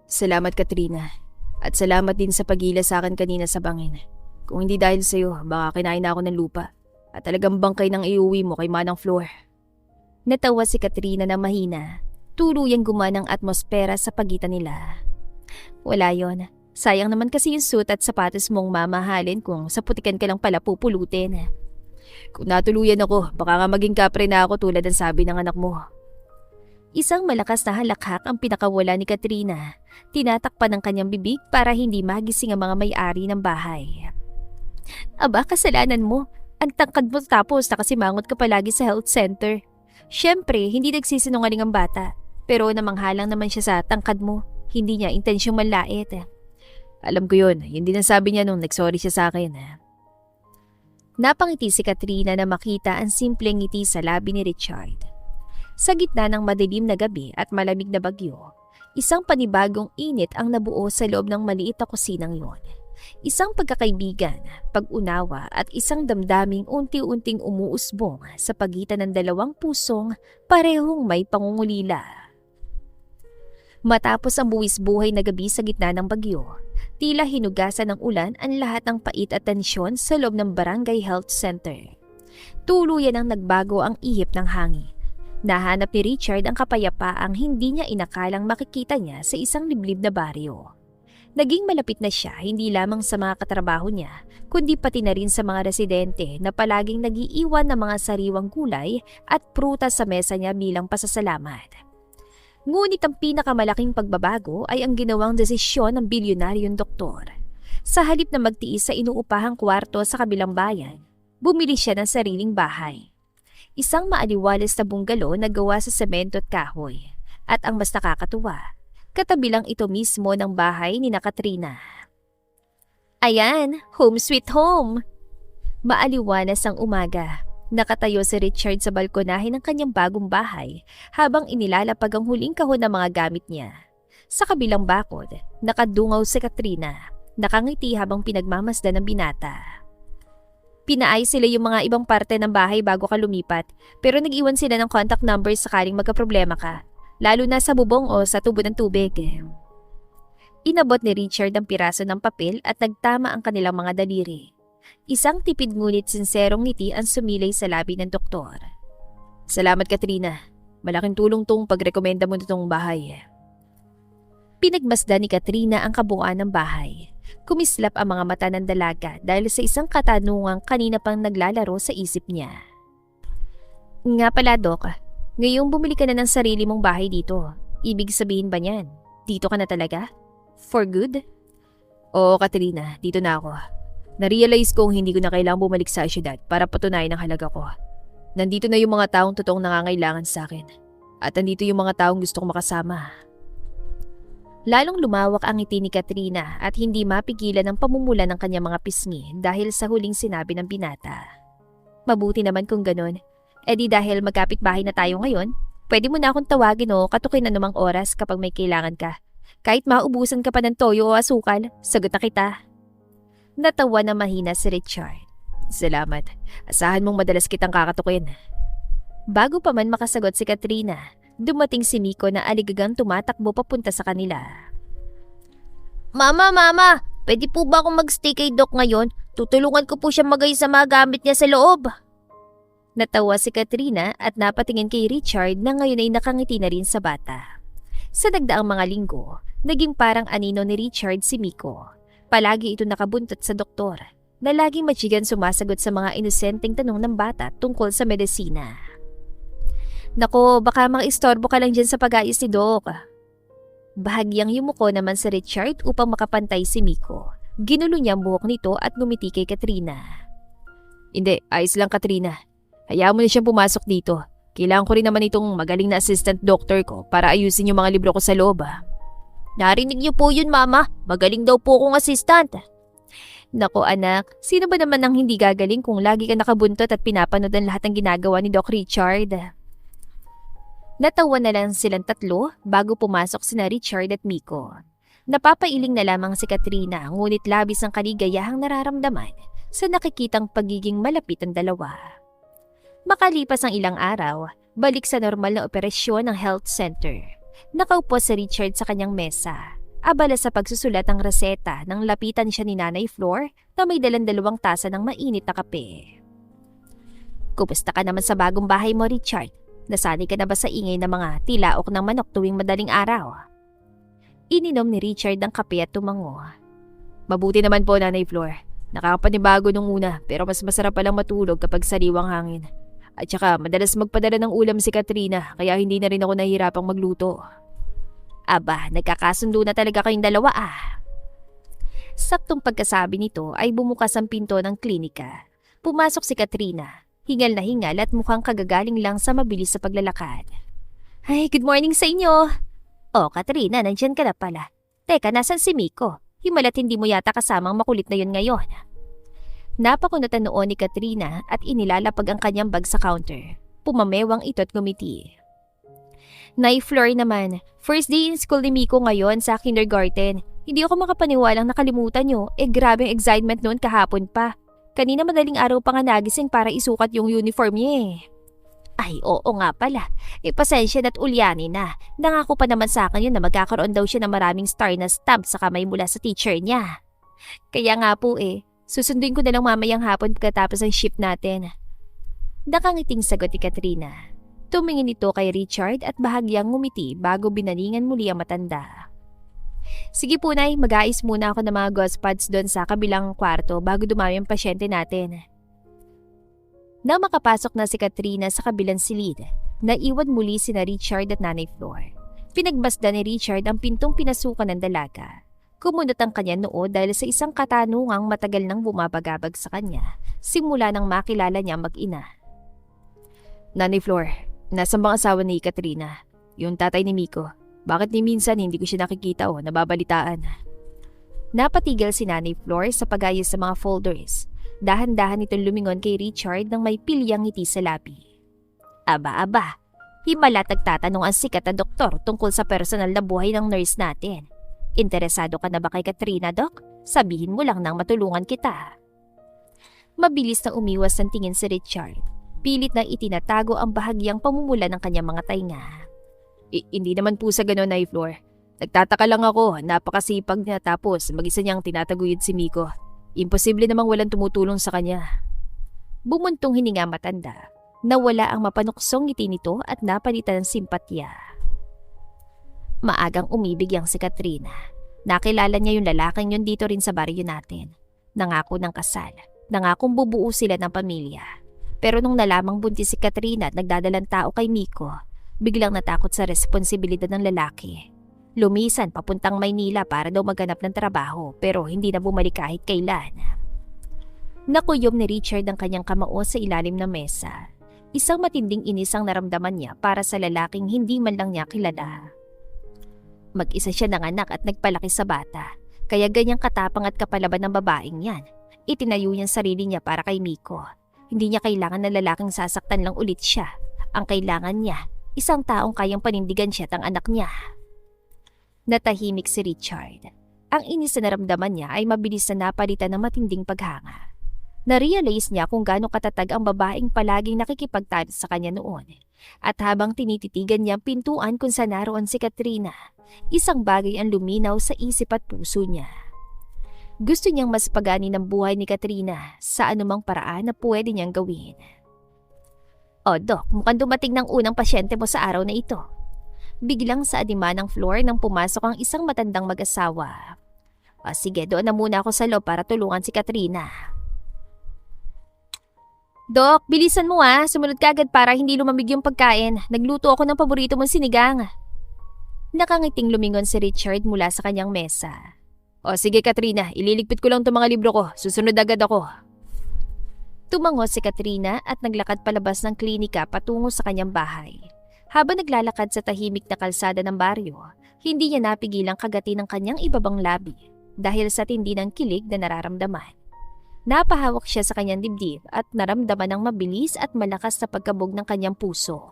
Salamat, Katrina. At salamat din sa pagila sa akin kanina sa bangin. Kung hindi dahil sa iyo, baka kinain na ako ng lupa. At talagang bangkay nang iuwi mo kay Manang Flor. Natawa si Katrina na mahina. Tuluyang gumanang atmosfera sa pagitan nila. Wala yon. Sayang naman kasi yung suit at sapatos mong mamahalin kung sa putikan ka lang pala pupulutin. Kung natuluyan ako, baka nga maging kapre na ako tulad ng sabi ng anak mo. Isang malakas na halakhak ang pinakawala ni Katrina. Tinatakpan ng kanyang bibig para hindi magising ang mga may-ari ng bahay. Aba, kasalanan mo. Ang tangkad mo tapos nakasimangot ka palagi sa health center. Siyempre, hindi nagsisinungaling ang bata. Pero namanghalang naman siya sa tangkad mo. Hindi niya intensyong manlait. Alam ko yun. Yun din ang sabi niya nung nagsorry siya sa akin. Napangiti si Katrina na makita ang simpleng ngiti sa labi ni Richard. Sa gitna ng madilim na gabi at malamig na bagyo, isang panibagong init ang nabuo sa loob ng maliit na kusinang yon. Isang pagkakaibigan, pag-unawa at isang damdaming unti-unting umuusbong sa pagitan ng dalawang pusong parehong may pangungulila. Matapos ang buwis buhay na gabi sa gitna ng bagyo, tila hinugasan ng ulan ang lahat ng pait at tensyon sa loob ng Barangay Health Center. Tuluyan ang nagbago ang ihip ng hangin. Nahanap ni Richard ang kapayapaang hindi niya inakalang makikita niya sa isang liblib na baryo. Naging malapit na siya hindi lamang sa mga katrabaho niya, kundi pati na rin sa mga residente na palaging nagiiwan ng mga sariwang gulay at prutas sa mesa niya bilang pasasalamat. Ngunit ang pinakamalaking pagbabago ay ang ginawang desisyon ng bilyonaryong doktor. Sa halip na magtiis sa inuupahang kwarto sa kabilang bayan, bumili siya ng sariling bahay. Isang maaliwalas na bungalow na gawa sa semento at kahoy. At ang mas nakakatuwa, katabi lang ito mismo ng bahay ni Katrina. Ayan, home sweet home! Maaliwanas ang umaga. Nakatayo si Richard sa balkonahe ng kanyang bagong bahay habang inilalapag ang huling kahon ng mga gamit niya. Sa kabilang bakod, nakadungaw si Katrina, nakangiti habang pinagmamasdan ng binata. Pinaayos sila yung mga ibang parte ng bahay bago ka lumipat, pero nag-iwan sila ng contact numbers sakaling magkaproblema ka, lalo na sa bubong o sa tubo ng tubig. Inabot ni Richard ang piraso ng papel at nagtama ang kanilang mga daliri. Isang tipid ngunit sinserong ngiti ang sumilay sa labi ng doktor. Salamat, Katrina. Malaking tulong tong pagrekomenda mo nitong bahay. Pinagmasdan ni Katrina ang kabuuan ng bahay. Kumislap ang mga mata ng dalaga dahil sa isang katanungang kanina pang naglalaro sa isip niya. Nga pala, Dok, Ngayong bumili ka na ng sarili mong bahay dito, ibig sabihin ba niyan, dito ka na talaga? For good? Oo, Katrina, dito na ako. Na-realize kong hindi ko na kailangang bumalik sa syudad para patunayan ang halaga ko. Nandito na yung mga taong totoong nangangailangan sa akin. At nandito yung mga taong gusto kong makasama. Lalong lumawak ang ngiti ni Katrina at hindi mapigilan ang pamumula ng kanyang mga pisngi dahil sa huling sinabi ng binata. Mabuti naman kung ganun. E di dahil magkapit-bahay na tayo ngayon, pwede mo na akong tawagin o katukin anumang oras kapag may kailangan ka. Kahit maubusan ka pa ng toyo o asukal, sagot na kita. Natawa na mahina si Richard. Salamat. Asahan mong madalas kitang kakatukin. Bago pa man makasagot si Katrina, dumating si Miko na aligagang tumatakbo papunta sa kanila. Mama! Pwede po ba akong magstay kay Doc ngayon? Tutulungan ko po siya magayos sa mga gamit niya sa loob. Natawa si Katrina at napatingin kay Richard na ngayon ay nakangiti na rin sa bata. Sa nagdaang mga linggo, naging parang anino ni Richard si Miko. Palagi ito nakabuntot sa doktor na laging matsigan sumasagot sa mga inosenteng tanong ng bata tungkol sa medisina. Nako, baka makaistorbo ka lang dyan sa pag-ayos ni Doc. Bahagyang yumuko naman si Richard upang makapantay si Miko. Ginulo niya ang buhok nito at ngumiti kay Katrina. Hindi, ayos lang Katrina. Hayaan mo na siyang pumasok dito. Kailangan ko rin naman itong magaling na assistant doctor ko para ayusin yung mga libro ko sa loob. Narinig niyo po yun, Mama. Magaling daw po akong assistant. Nako anak, sino ba naman ang hindi gagaling kung lagi ka nakabuntot at pinapanood ang lahat ng ginagawa ni Doc Richard? Natawa na lang silang tatlo bago pumasok sina Richard at Miko. Napapailing na lamang si Katrina ngunit labis ang kaligayahang nararamdaman sa nakikitang pagiging malapit ang dalawa. Makalipas ang ilang araw, balik sa normal na operasyon ng health center. Nakaupo si Richard sa kanyang mesa. Abala sa pagsusulat ng reseta nang lapitan siya ni Nanay Flor na may dalang-dalawang tasa ng mainit na kape. Kumusta ka naman sa bagong bahay mo, Richard? Nasanay ka na ba sa ingay ng mga tilaok ng manok tuwing madaling araw? Ininom ni Richard ang kape at tumango. Mabuti naman po, Nanay Flor. Nakakapanibago nung una pero mas masarap palang matulog kapag sariwang hangin. At saka madalas magpadala ng ulam si Katrina kaya hindi na rin ako nahihirapang magluto. Aba, nagkakasundo na talaga kayong dalawa ah. Saktong pagkasabi nito ay bumukas ang pinto ng klinika. Pumasok si Katrina. Hingal na hingal at mukhang kagagaling lang sa mabilis sa paglalakad. Ay, good morning sa inyo. Oh, Katrina, nandyan ka na pala. Teka, nasan si Miko? Himalat hindi mo yata kasamang makulit na yun ngayon. Napakunatan noon ni Katrina at inilalapag ang kanyang bag sa counter. Pumamewang ito at ngumiti. Nay Flor naman, first day in school ni Miko ngayon sa kindergarten. Hindi ako makapaniwalang nakalimutan nyo. Grabeng excitement noon kahapon pa. Kanina madaling araw pa nga nagising para isukat yung uniform niya eh. Ay, oo nga pala. Pasensya na't ulyanin na. Nangako pa naman sa akin yun na magkakaroon daw siya ng maraming star na stamp sa kamay mula sa teacher niya. Kaya nga po susunduin ko na lang mamayang hapon pagkatapos ng shift natin. Nakangiting sagot ni Katrina. Tumingin ito kay Richard at bahagyang ngumiti bago binalingan muli ang matanda. Sige po, Nay, mag-aayos muna ako ng mga gauze pads doon sa kabilang kwarto bago dumami ang pasyente natin. Nang makapasok na si Katrina sa kabilang silid, naiwan muli sina Richard at Nanay Flor. Pinagbasdan ni Richard ang pintong pinasukan ng dalaga. Kumunot ang kanya noo dahil sa isang katanungang matagal nang bumabagabag sa kanya simula nang makilala niya mag-ina. Nanay Flor, nasaan bang asawa ni Katrina? Yung tatay ni Miko. Bakit ni minsan hindi ko siya nakikita o nababalitaan? Napatigil si Nanay Flor sa pag-ayos sa mga folders. Dahan-dahan itong lumingon kay Richard nang may pilyang ngiti sa labi. Aba, himalat nagtatanong ang sikat na doktor tungkol sa personal na buhay ng nurse natin. Interesado ka na ba kay Katrina, Doc? Sabihin mo lang nang matulungan kita. Mabilis na umiwas ang tingin si Richard. Pilit na itinatago ang bahagyang pamumula ng kanyang mga tainga. Hindi naman po sa gano'n, Nay Flor. Nagtataka lang ako, napakasipag niya tapos mag-isa niyang tinataguyod si Miko. Imposible namang walang tumutulong sa kanya. Bumuntong hininga matanda. Nawala ang mapanuksong ngiti nito at napalitan ng simpatya. Maagang umibig yang si Katrina. Nakilala niya yung lalaking yun dito rin sa baryo natin. Nangako ng kasal. Nangakong bubuo sila ng pamilya. Pero nung nalamang buntis si Katrina at nagdadalang tao kay Miko, biglang natakot sa responsibilidad ng lalaki. Lumisan papuntang Maynila para daw maghanap ng trabaho pero hindi na bumalik kahit kailan. Nakuyom ni Richard ang kanyang kamao sa ilalim ng mesa. Isang matinding inis ang naramdaman niya para sa lalaking hindi man lang niya kilala. Mag-isa siya ng anak at nagpalaki sa bata, kaya ganyang katapang at kapalaban ng babaeng yan. Itinayo niya ang sarili niya para kay Miko. Hindi niya kailangan ng lalaking sasaktan lang ulit siya. Ang kailangan niya, isang taong kayang panindigan siya at ang anak niya. Natahimik si Richard. Ang inis na naramdaman niya ay mabilis na napalitan ng matinding paghanga. Na-realize niya kung gaano katatag ang babaeng palaging nakikipagtalo sa kanya noon. At habang tinititigan niya ang pintuan kung saan naroon si Katrina, isang bagay ang luminaw sa isip at puso niya. Gusto niyang mas paganin ang buhay ni Katrina sa anumang paraan na pwede niyang gawin. O Dok, mukhang dumating ng unang pasyente mo sa araw na ito. Biglang sa adima ng floor nang pumasok ang isang matandang mag-asawa. O sige, doon na muna ako sa loob para tulungan si Katrina. Dok, bilisan mo sumunod ka agad para hindi lumamig yung pagkain. Nagluto ako ng paborito mong sinigang. Nakangiting lumingon si Richard mula sa kanyang mesa. O sige Katrina, ililigpit ko lang itong mga libro ko. Susunod agad ako. Tumango si Katrina at naglakad palabas ng klinika patungo sa kanyang bahay. Habang naglalakad sa tahimik na kalsada ng baryo, hindi niya napigilang kagatin ang kanyang ibabang labi dahil sa tindi ng kilig na nararamdaman. Napahawak siya sa kanyang dibdib at naramdaman ng mabilis at malakas na pagkabog ng kanyang puso.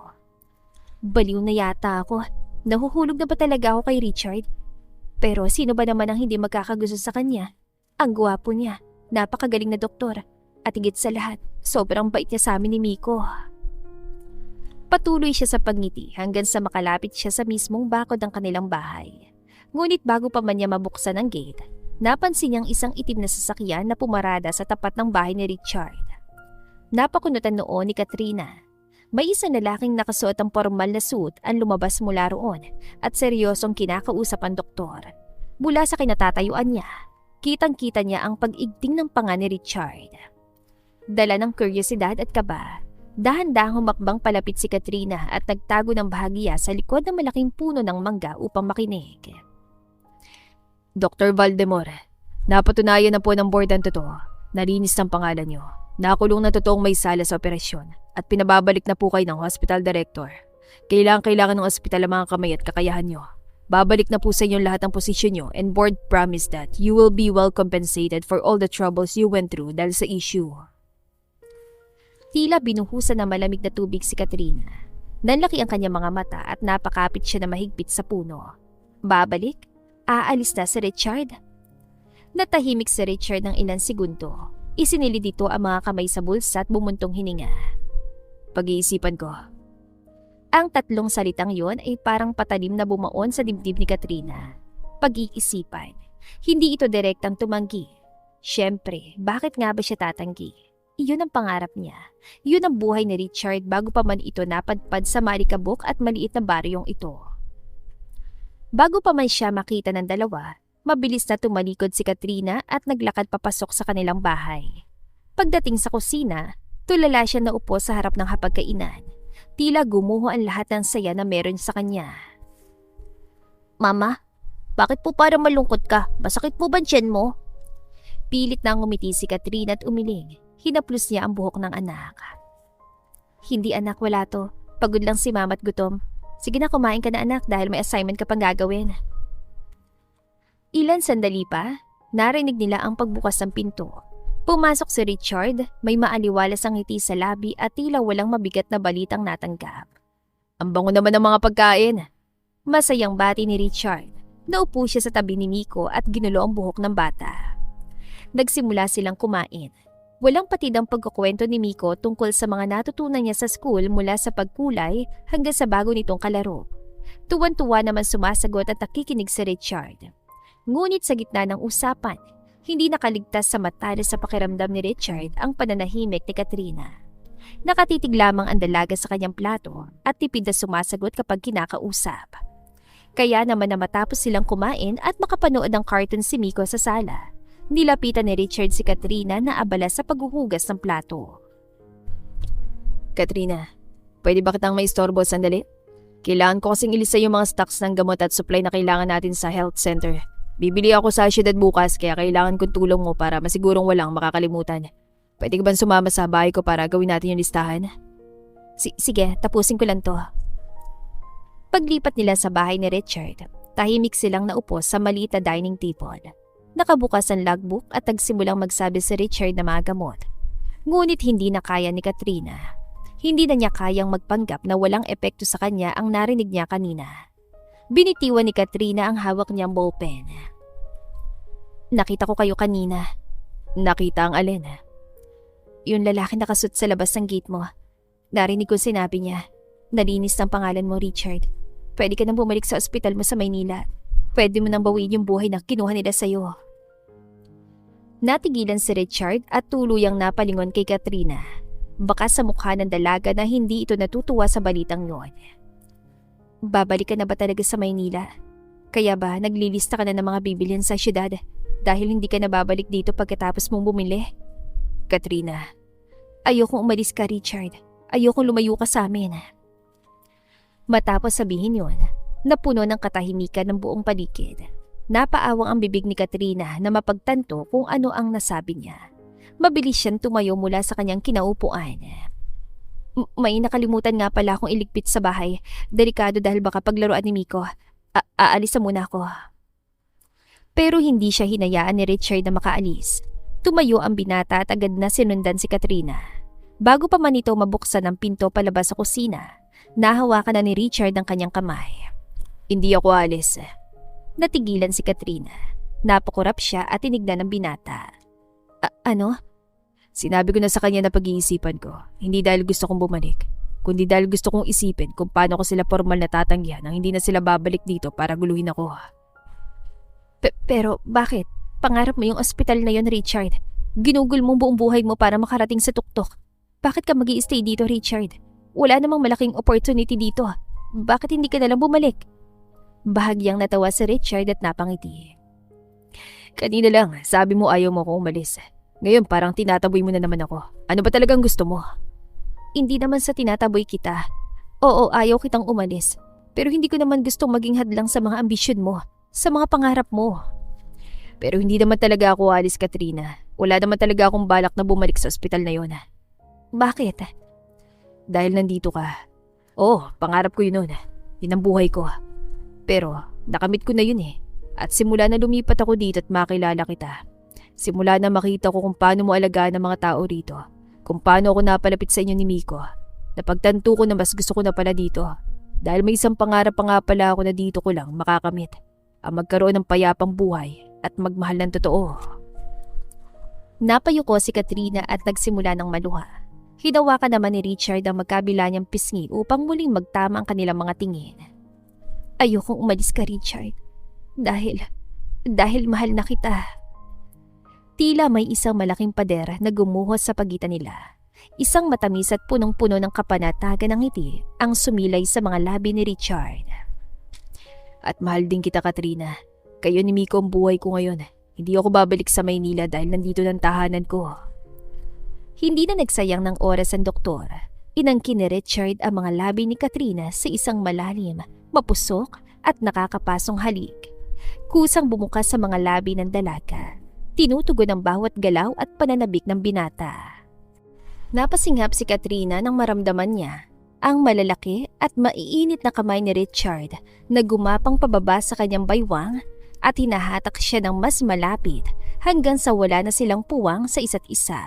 Baliw na yata ako. Nahuhulog na ba talaga ako kay Richard? Pero sino ba naman ang hindi magkakagusto sa kanya? Ang gwapo niya, napakagaling na doktor, at higit sa lahat, sobrang bait niya sa amin ni Miko. Patuloy siya sa pagngiti hanggang sa makalapit siya sa mismong bakod ng kanilang bahay. Ngunit bago pa man niya mabuksan ang gate, napansin niyang isang itim na sasakyan na pumarada sa tapat ng bahay ni Richard. Napakunutan noon ni Katrina. May isang lalaking nakasuot ang formal na suit ang lumabas mula roon at seryosong kinakausap ang doktor. Mula sa kinatatayuan niya, kitang-kita niya ang pag-igting ng panga ni Richard. Dala ng kuryosidad at kaba, dahan-dahang humakbang palapit si Katrina at nagtago ng bahagya sa likod ng malaking puno ng mangga upang makinig. Dr. Valdemor, napatunayan na po ng board ang totoo. Nalinis ng pangalan niyo. Nakulong na totoong may sala sa operasyon at pinababalik na po kayo ng hospital director. Kailangan ng ospital ang mga kamay at kakayahan niyo. Babalik na po sa inyo lahat ng posisyon niyo and board promise that you will be well compensated for all the troubles you went through dahil sa issue. Tila binuhusan ng malamig na tubig si Katrina. Nanlaki ang kanyang mga mata at napakapit siya na mahigpit sa puno. Babalik? Aalis na si Richard? Natahimik si Richard ng ilang segundo. Isinilid dito ang mga kamay sa bulsa at bumuntong hininga. Pag-iisipan ko. Ang tatlong salitang yon ay parang patalim na bumaon sa dibdib ni Katrina. Pag-iisipan. Hindi ito direktang tumanggi. Siyempre, bakit nga ba siya tatanggi? Iyon ang pangarap niya. Iyon ang buhay ni Richard bago pa man ito napadpad sa malikabok at maliit na baryong ito. Bago pa man siya makita ng dalawa, mabilis na tumalikod si Katrina at naglakad papasok sa kanilang bahay. Pagdating sa kusina, tulala siya na upo sa harap ng hapagkainan. Tila gumuho ang lahat ng saya na meron sa kanya. Mama, bakit po parang malungkot ka? Masakit po ba tiyan mo? Pilit na ngumiti si Katrina at umiling. Hinaplos niya ang buhok ng anak. Hindi anak, wala to. Pagod lang si mama at gutom. Sige na, kumain ka na anak dahil may assignment ka pang gagawin. Ilan sandali pa, narinig nila ang pagbukas ng pinto. Pumasok si Richard, may maaliwalas ang ngiti sa labi at tila walang mabigat na balitang natanggap. Ang bango naman ng mga pagkain. Masayang bati ni Richard. Naupo siya sa tabi ni Miko at ginulo ang buhok ng bata. Nagsimula silang kumain. Walang patid ang pagkukwento ni Miko tungkol sa mga natutunan niya sa school mula sa pagkulay hanggang sa bago nitong kalaro. Tuwan-tuwa naman sumasagot at nakikinig si Richard. Ngunit sa gitna ng usapan, hindi nakaligtas sa matalas sa pakiramdam ni Richard ang pananahimik ni Katrina. Nakatitig lamang ang dalaga sa kanyang plato at tipid na sumasagot kapag kinakausap. Kaya naman na matapos silang kumain at makapanood ng cartoon si Miko sa sala, nilapitan ni Richard si Katrina na abala sa paghuhugas ng plato. Katrina, pwede ba kitang maistorbo sandali? Kailangan ko kasing ilista yung mga stocks ng gamot at supply na kailangan natin sa health center. Bibili ako sa syudad bukas kaya kailangan kong tulong mo para masigurong walang makakalimutan. Pwede ka ba sumama sa bahay ko para gawin natin yung listahan? Sige, tapusin ko lang to. Paglipat nila sa bahay ni Richard, tahimik silang naupo sa maliit na dining table. Nakabukas ang logbook at nagsimulang magsabi si Richard na mga gamot. Ngunit hindi na kaya ni Katrina. Hindi na niya kayang magpanggap na walang epekto sa kanya ang narinig niya kanina. Binitiwan ni Katrina ang hawak niyang ballpen. Nakita ko kayo kanina. Nakita ang alin? Yung lalaki nakasut sa labas ng gate mo. Narinig ko sinabi niya. Nalinis ng pangalan mo, Richard. Pwede ka nang bumalik sa ospital mo sa Maynila. Pwede mo nang bawiin yung buhay na kinuha nila sa'yo. Natigilan si Richard at tuluyang napalingon kay Katrina. Baka sa mukha ng dalaga na hindi ito natutuwa sa balitang yun. Babalik ka na ba talaga sa Maynila? Kaya ba naglilista ka na ng mga bibilin sa syudad dahil hindi ka na babalik dito pagkatapos mong bumili? Katrina. Ayokong umalis ka, Richard. Ayokong lumayo ka sa amin. Matapos sabihin yun, napuno ng katahimikan ng buong paligid. Napaawang ang bibig ni Katrina na mapagtanto kung ano ang nasabi niya. Mabilis siyang tumayo mula sa kanyang kinaupuan. May nakalimutan nga pala akong iligpit sa bahay. Delikado dahil baka paglaruan ni Miko. Aalis na muna ako. Pero hindi siya hinayaan ni Richard na makaalis. Tumayo ang binata at agad na sinundan si Katrina. Bago pa man ito mabuksan ang pinto palabas sa kusina, nahawakan na ni Richard ang kanyang kamay. Hindi ako alis. Natigilan si Katrina. Napakurap siya at tinignan ng binata. Ano? Sinabi ko na sa kanya na pag-iisipan ko, hindi dahil gusto kong bumalik, kundi dahil gusto kong isipin kung paano ko sila formal na tatanggihan nang hindi na sila babalik dito para guluhin ako. Pero bakit? Pangarap mo yung ospital na yon, Richard. Ginugol mong buong buhay mo para makarating sa tuktok. Bakit ka mag-i-stay dito, Richard? Wala namang malaking opportunity dito. Bakit hindi ka nalang bumalik? Bahagyang natawa si Richard at napangiti. Kanina lang, sabi mo ayaw mo akong umalis. Ngayon parang tinataboy mo na naman ako. Ano ba talagang gusto mo? Hindi naman sa tinataboy kita. Oo, ayaw kitang umalis. Pero hindi ko naman gustong maging hadlang sa mga ambisyon mo, sa mga pangarap mo. Pero hindi naman talaga ako alis, Katrina. Wala naman talaga akong balak na bumalik sa ospital na yon. Bakit? Dahil nandito ka. Oo, pangarap ko yun noon. Yun ang buhay ko. Pero nakamit ko na yun eh. At simula na lumipat ako dito at makilala kita. Simula na makita ko kung paano mo alagaan ang mga tao rito. Kung paano ako napalapit sa inyo ni Miko. Napagtanto ko na mas gusto ko na pala dito. Dahil may isang pangarap pa nga pala ako na dito ko lang makakamit. Ang magkaroon ng payapang buhay at magmahal ng totoo. Napayuko si Katrina at nagsimula ng maluha. Hinawakan naman ni Richard ang magkabila niyang pisngi upang muling magtama ang kanilang mga tingin. Ayokong umalis ka, Richard. Dahil mahal na kita. Tila may isang malaking pader na gumuhos sa pagitan nila. Isang matamis at punong-puno ng kapanatagan ng ngiti ang sumilay sa mga labi ni Richard. At mahal din kita, Katrina. Kayo ni Miko ang buhay ko ngayon. Hindi ako babalik sa Maynila dahil nandito ng tahanan ko. Hindi na nagsayang ng oras ang doktor. Inangkin ni Richard ang mga labi ni Katrina sa isang malalim, mapusok at nakakapasong halik. Kusang bumukas sa mga labi ng dalaga. Tinutugon ang bawat galaw at pananabik ng binata. Napasinghap si Katrina nang maramdaman niya ang malalaki at maiinit na kamay ni Richard na gumapang pababa sa kanyang baywang at hinahatak siya ng mas malapit hanggang sa wala na silang puwang sa isa't isa.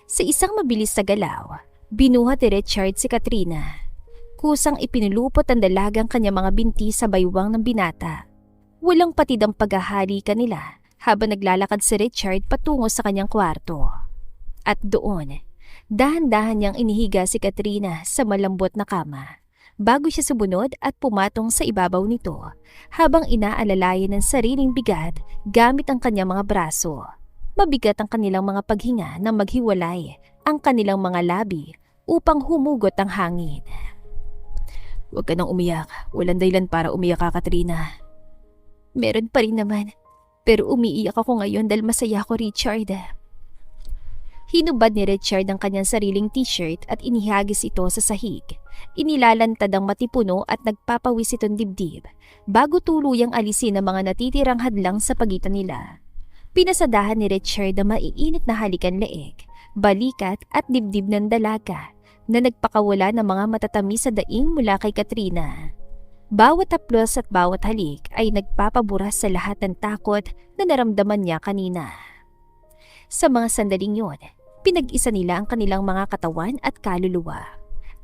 Sa isang mabilis na galaw, binuhat ni Richard si Katrina. Kusang ipinulupot ang dalagang kanyang mga binti sa baywang ng binata. Walang patid ang paghahalikan nila habang naglalakad si Richard patungo sa kanyang kwarto. At doon, dahan-dahan niyang inihiga si Katrina sa malambot na kama bago siya sumunod at pumatong sa ibabaw nito habang inaalalayan ng sariling bigat gamit ang kanyang mga braso. Mabigat ang kanilang mga paghinga nang maghiwalay ang kanilang mga labi upang humugot ang hangin. Huwag ka nang umiyak. Walang dahilan para umiyak ka, Katrina. Meron pa rin naman. Pero umiiyak ako ngayon dahil masaya ako, Richard. Hinubad ni Richard ang kanyang sariling t-shirt at inihagis ito sa sahig. Inilalantad ang matipuno at nagpapawis itong dibdib bago tuluyang alisin ang mga natitirang hadlang sa pagitan nila. Pinasadahan ni Richard ang maiinit na halikan leeg, balikat at dibdib ng dalaga na nagpakawala ng mga matatamis sa daing mula kay Katrina. Bawat haplos at bawat halik ay nagpapabura sa lahat ng takot na naramdaman niya kanina. Sa mga sandaling yun, pinag-isa nila ang kanilang mga katawan at kaluluwa.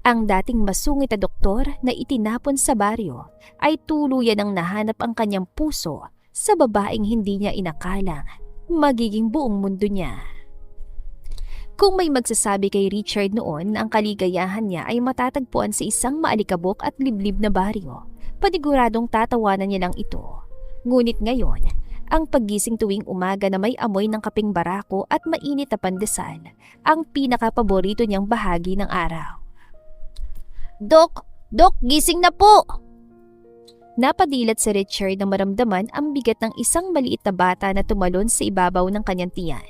Ang dating masungit na doktor na itinapon sa baryo ay tuluyan ang nahanap ang kanyang puso sa babaeng hindi niya inakalang magiging buong mundo niya. Kung may magsasabi kay Richard noon na ang kaligayahan niya ay matatagpuan sa isang maalikabok at liblib na baryo, paniguradong tatawanan niya lang ito. Ngunit ngayon, ang paggising tuwing umaga na may amoy ng kaping barako at mainit na pandesal ang pinakapaborito niyang bahagi ng araw. Dok, gising na po! Napadilat si Richard na maramdaman ang bigat ng isang maliit na bata na tumalon sa ibabaw ng kanyang tiyan.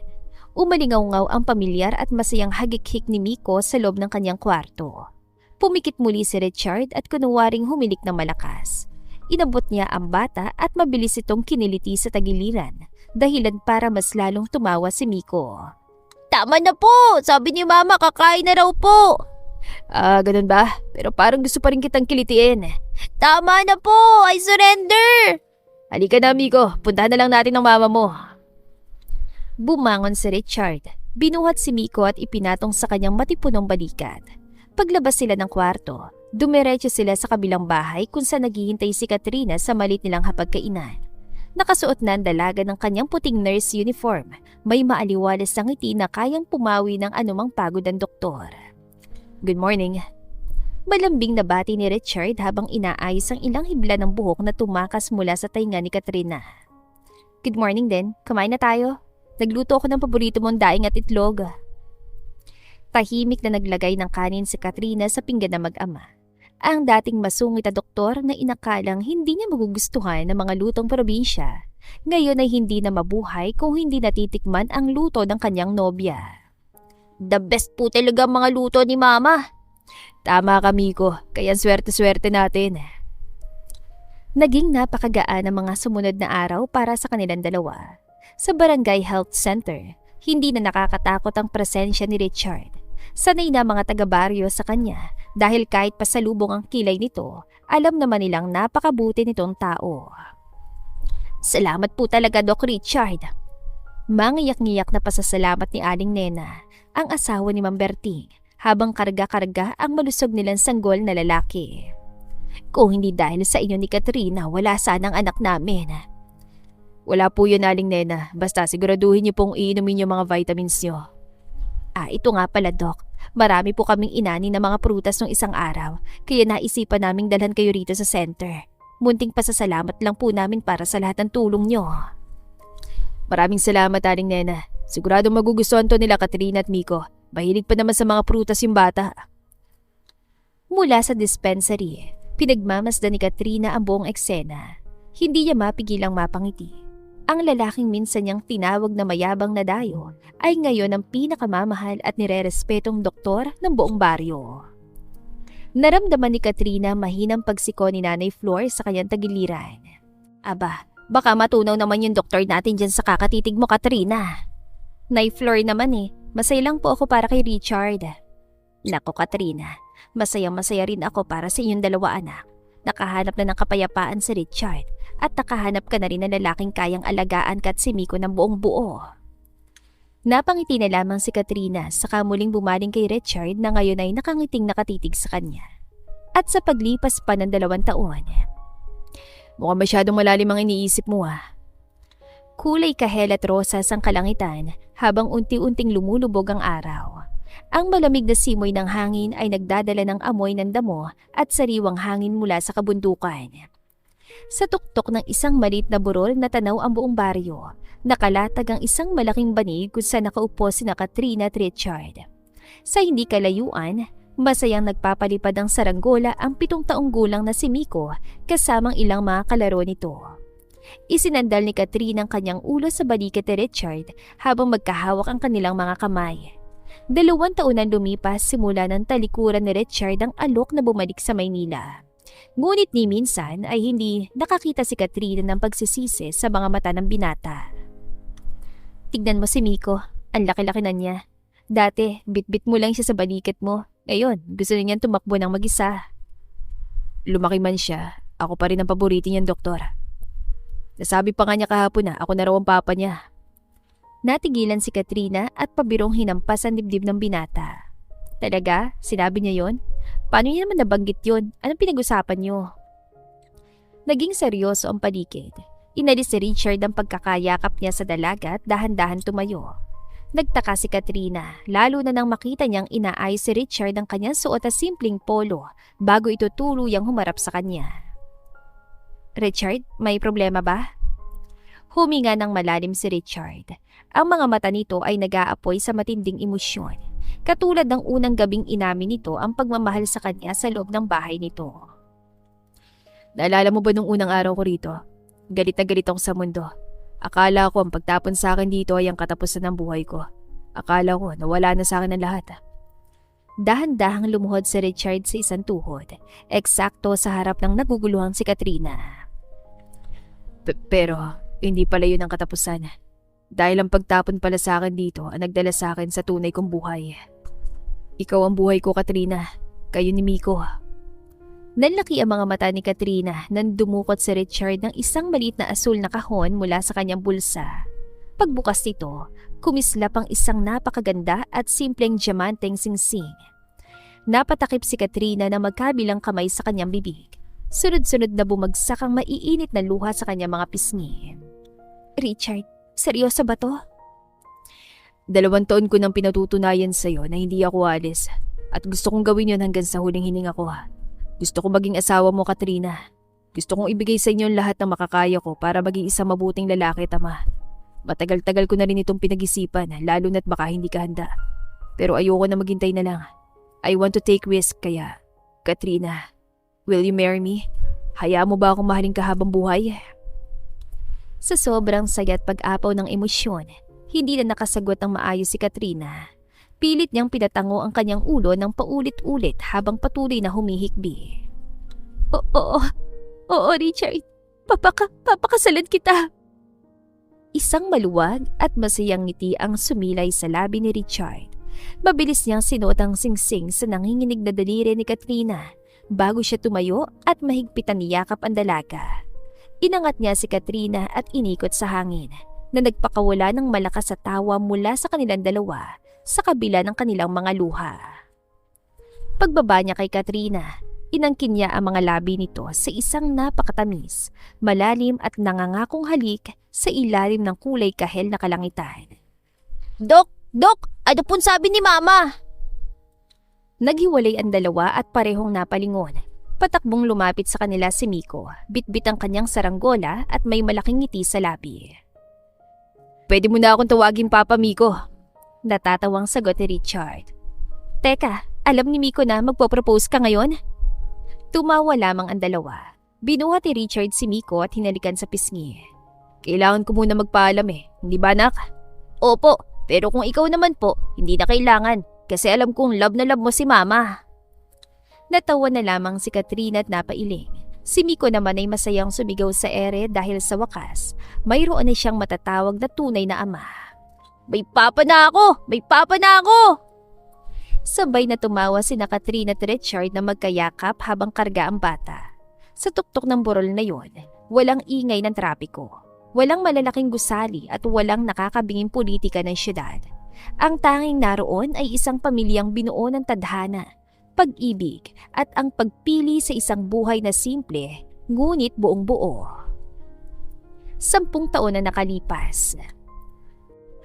Umalingaw-ngaw ang pamilyar at masayang hagik-hik ni Miko sa loob ng kanyang kwarto. Pumikit muli si Richard at kunwaring humilik ng malakas. Inabot niya ang bata at mabilis itong kiniliti sa tagiliran, dahilan para mas lalong tumawa si Miko. Tama na po! Sabi ni Mama kakain na raw po! Ganun ba? Pero parang gusto pa rin kitang kilitiin. Tama na po! I surrender! Halika na, Miko. Puntahan na lang natin ang mama mo. Bumangon si Richard. Binuhat si Miko at ipinatong sa kanyang matipunong balikat. Paglabas sila ng kwarto, dumiretso sila sa kabilang bahay kung saan naghihintay si Katrina sa malit nilang hapagkainan. Nakasuot na ang dalaga ng kanyang puting nurse uniform. May maaliwalas na ngiti na kayang pumawi ng anumang pagod ang doktor. Good morning. Malambing na bati ni Richard habang inaayos ang ilang hibla ng buhok na tumakas mula sa tainga ni Katrina. Good morning din. Kumain na tayo. Nagluto ako ng paborito mong daing at itlog. Tahimik na naglagay ng kanin si Katrina sa pinggan na mag-ama. Ang dating masungit na doktor na inakalang hindi niya magugustuhan ng mga lutong probinsya, ngayon ay hindi na mabuhay kung hindi natitikman ang luto ng kanyang nobya. The best po talaga mga luto ni Mama. Tama ka, Miko. Kaya swerte-swerte natin. Naging napakagaan ang mga sumunod na araw para sa kanilang dalawa. Sa Barangay Health Center, hindi na nakakatakot ang presensya ni Richard. Sanay na mga taga-baryo sa kanya dahil kahit pasalubong ang kilay nito, alam naman nilang napakabuti nitong tao. Salamat po talaga, Doc Richard. Mangiyak-ngiyak na pasasalamat ni Aling Nena, ang asawa ni Ma'am Berting, habang karga-karga ang malusog nilang sanggol na lalaki. Kung hindi dahil sa inyo ni Katrina, wala sanang anak namin. Wala po yun, Aling Nena. Basta siguraduhin niyo pong iinumin yung mga vitamins niyo. Ito nga pala, Doc. Marami po kaming inani na mga prutas nung isang araw, kaya naisipan naming dalhan kayo rito sa center. Munting pasasalamat lang po namin para sa lahat ng tulong niyo. Maraming salamat, Aling Nena. Siguradong magugustuhan to nila Katrina at Miko. Mahilig pa naman sa mga prutas yung bata. Mula sa dispensary, pinagmamasdan ni Katrina ang buong eksena. Hindi niya mapigilang mapangiti. Ang lalaking minsan niyang tinawag na mayabang na dayo ay ngayon ang pinakamamahal at nirerespetong doktor ng buong baryo. Naramdaman ni Katrina mahinang pagsiko ni Nanay Flor sa kanyang tagiliran. Aba, baka matunaw naman yung doktor natin dyan sa kakatitig mo, Katrina. Nay Flor naman masaya lang po ako para kay Richard. Nako, Katrina, masayang-masaya rin ako para sa inyong dalawa anak. Nakahanap na ng kapayapaan si Richard at nakahanap ka na rin ng lalaking kayang alagaan ka at si Miko ng buong buo. Napangiti na lamang si Katrina saka muling bumaling kay Richard na ngayon ay nakangiting nakatitig sa kanya. At sa paglipas pa ng 2 taon, mukhang masyadong malalim ang iniisip mo . Kulay kahel at rosas ang kalangitan habang unti-unting lumulubog ang araw. Ang malamig na simoy ng hangin ay nagdadala ng amoy ng damo at sariwang hangin mula sa kabundukan. Sa tuktok ng isang maliit na burol na tanaw ang buong baryo, nakalatag ang isang malaking banig kung saan nakaupo sina Katrina at Richard. Sa hindi kalayuan, masayang nagpapalipad ang saranggola ang 7 taong gulang na si Miko kasamang ilang mga kalaro nito. Isinandal ni Katrina ang kanyang ulo sa balikat ni Richard habang magkahawak ang kanilang mga kamay. 2 taon ang lumipas simula ng talikuran ni Richard ang alok na bumalik sa Maynila. Ngunit ni minsan ay hindi nakakita si Katrina ng pagsisisi sa mga mata ng binata. Tignan mo si Miko, ang laki-laki na niya. Dati, bit-bit mo lang siya sa balikat mo. Ngayon, gusto na niyang tumakbo ng mag-isa. Lumaki man siya, ako pa rin ang paborito niyang doktor. Nasabi pa nga niya kahapon na ako na raw ang papa niya. Natigilan si Katrina at pabirong hinampas ang dibdib ng binata. Talaga? Sinabi niya yon? Paano niya naman nabanggit yon? Anong pinag-usapan niyo? Naging seryoso ang paligid. Inalis si Richard ang pagkakayakap niya sa dalaga at dahan-dahan tumayo. Nagtaka si Katrina, lalo na nang makita niyang inaayos si Richard ang kanyang suot na simpleng polo bago ito tuluyang humarap sa kanya. Richard, may problema ba? Huminga ng malalim si Richard. Ang mga mata nito ay nag-aapoy sa matinding emosyon. Katulad ng unang gabing inamin nito ang pagmamahal sa kanya sa loob ng bahay nito. Naalala mo ba nung unang araw ko rito? Galit na galit ako sa mundo. Akala ko ang pagtapon sa akin dito ay ang katapusan ng buhay ko. Akala ko nawala na sa akin ang lahat. Dahan-dahang lumuhod si Richard sa isang tuhod, eksakto sa harap ng naguguluhang si Katrina. Pero hindi pala yun ang katapusan. Dahil ang pagtapon pala sa akin dito ang nagdala sa akin sa tunay kong buhay. Ikaw ang buhay ko, Katrina. Kayo ni Miko. Nanlaki ang mga mata ni Katrina nang dumukot si Richard ng isang maliit na asul na kahon mula sa kanyang bulsa. Pagbukas nito, kumislap ang isang napakaganda at simpleng diamanteng singsing. Napatakip si Katrina na magkabilang kamay sa kanyang bibig. Sunod-sunod na bumagsak ang maiinit na luha sa kanyang mga pisngi. Richard, seryoso ba to? 2 taon ko nang pinatutunayan sa'yo na hindi ako alis at gusto kong gawin yon hanggang sa huling hininga ko. Gusto kong maging asawa mo, Katrina. Gusto kong ibigay sa inyo lahat ng makakaya ko para maging isang mabuting lalaki at ama. Matagal-tagal ko na rin itong pinag-isipan, lalo na't baka hindi ka handa. Pero ayoko na maghintay na lang. I want to take risk, kaya, Katrina, will you marry me? Hayaan mo ba akong mahalin ka habang buhay? Sa sobrang saya at pag-apaw ng emosyon, hindi na nakasagot ng maayos si Katrina. Pilit niyang pinatango ang kanyang ulo ng paulit-ulit habang patuloy na humihikbi. Oo, Richard. Papakasalan kita. Isang maluwag at masayang ngiti ang sumilay sa labi ni Richard. Mabilis niyang sinuot ang singsing sa nanginginig na daliri ni Katrina bago siya tumayo at mahigpitan niyakap ang dalaga. Inangat niya si Katrina at inikot sa hangin na nagpakawala ng malakas sa tawa mula sa kanilang dalawa sa kabila ng kanilang mga luha. Pagbaba niya kay Katrina, inangkin niya ang mga labi nito sa isang napakatamis, malalim at nangangakong halik sa ilalim ng kulay kahel na kalangitan. Dok! Ano pong sabi ni Mama? Naghiwalay ang dalawa at parehong napalingon. Patakbong lumapit sa kanila si Miko, bitbit ang kanyang saranggola at may malaking ngiti sa labi. Pwede mo na akong tawagin Papa, Miko. Natatawang sagot ni Richard. Teka, alam ni Miko na magpo-propose ka ngayon? Tumawa lamang ang dalawa. Binuhat ni Richard si Miko at hinalikan sa pisngi. Kailangan ko muna magpaalam hindi ba anak? Opo, pero kung ikaw naman po, hindi na kailangan kasi alam kong love na love mo si Mama. Natawa na lamang si Katrina at napailing. Si Miko naman ay masayang sumigaw sa ere dahil sa wakas, mayroon na siyang matatawag na tunay na ama. May papa na ako! May papa na ako! Sabay na tumawa sina Katrina at Richard na magkayakap habang karga ang bata. Sa tuktok ng burol na yon, walang ingay ng trapiko. Walang malalaking gusali at walang nakakabinging politika ng syudad. Ang tanging naroon ay isang pamilyang binuo ng tadhana, pag-ibig at ang pagpili sa isang buhay na simple, ngunit buong buo. 10 taon na nakalipas.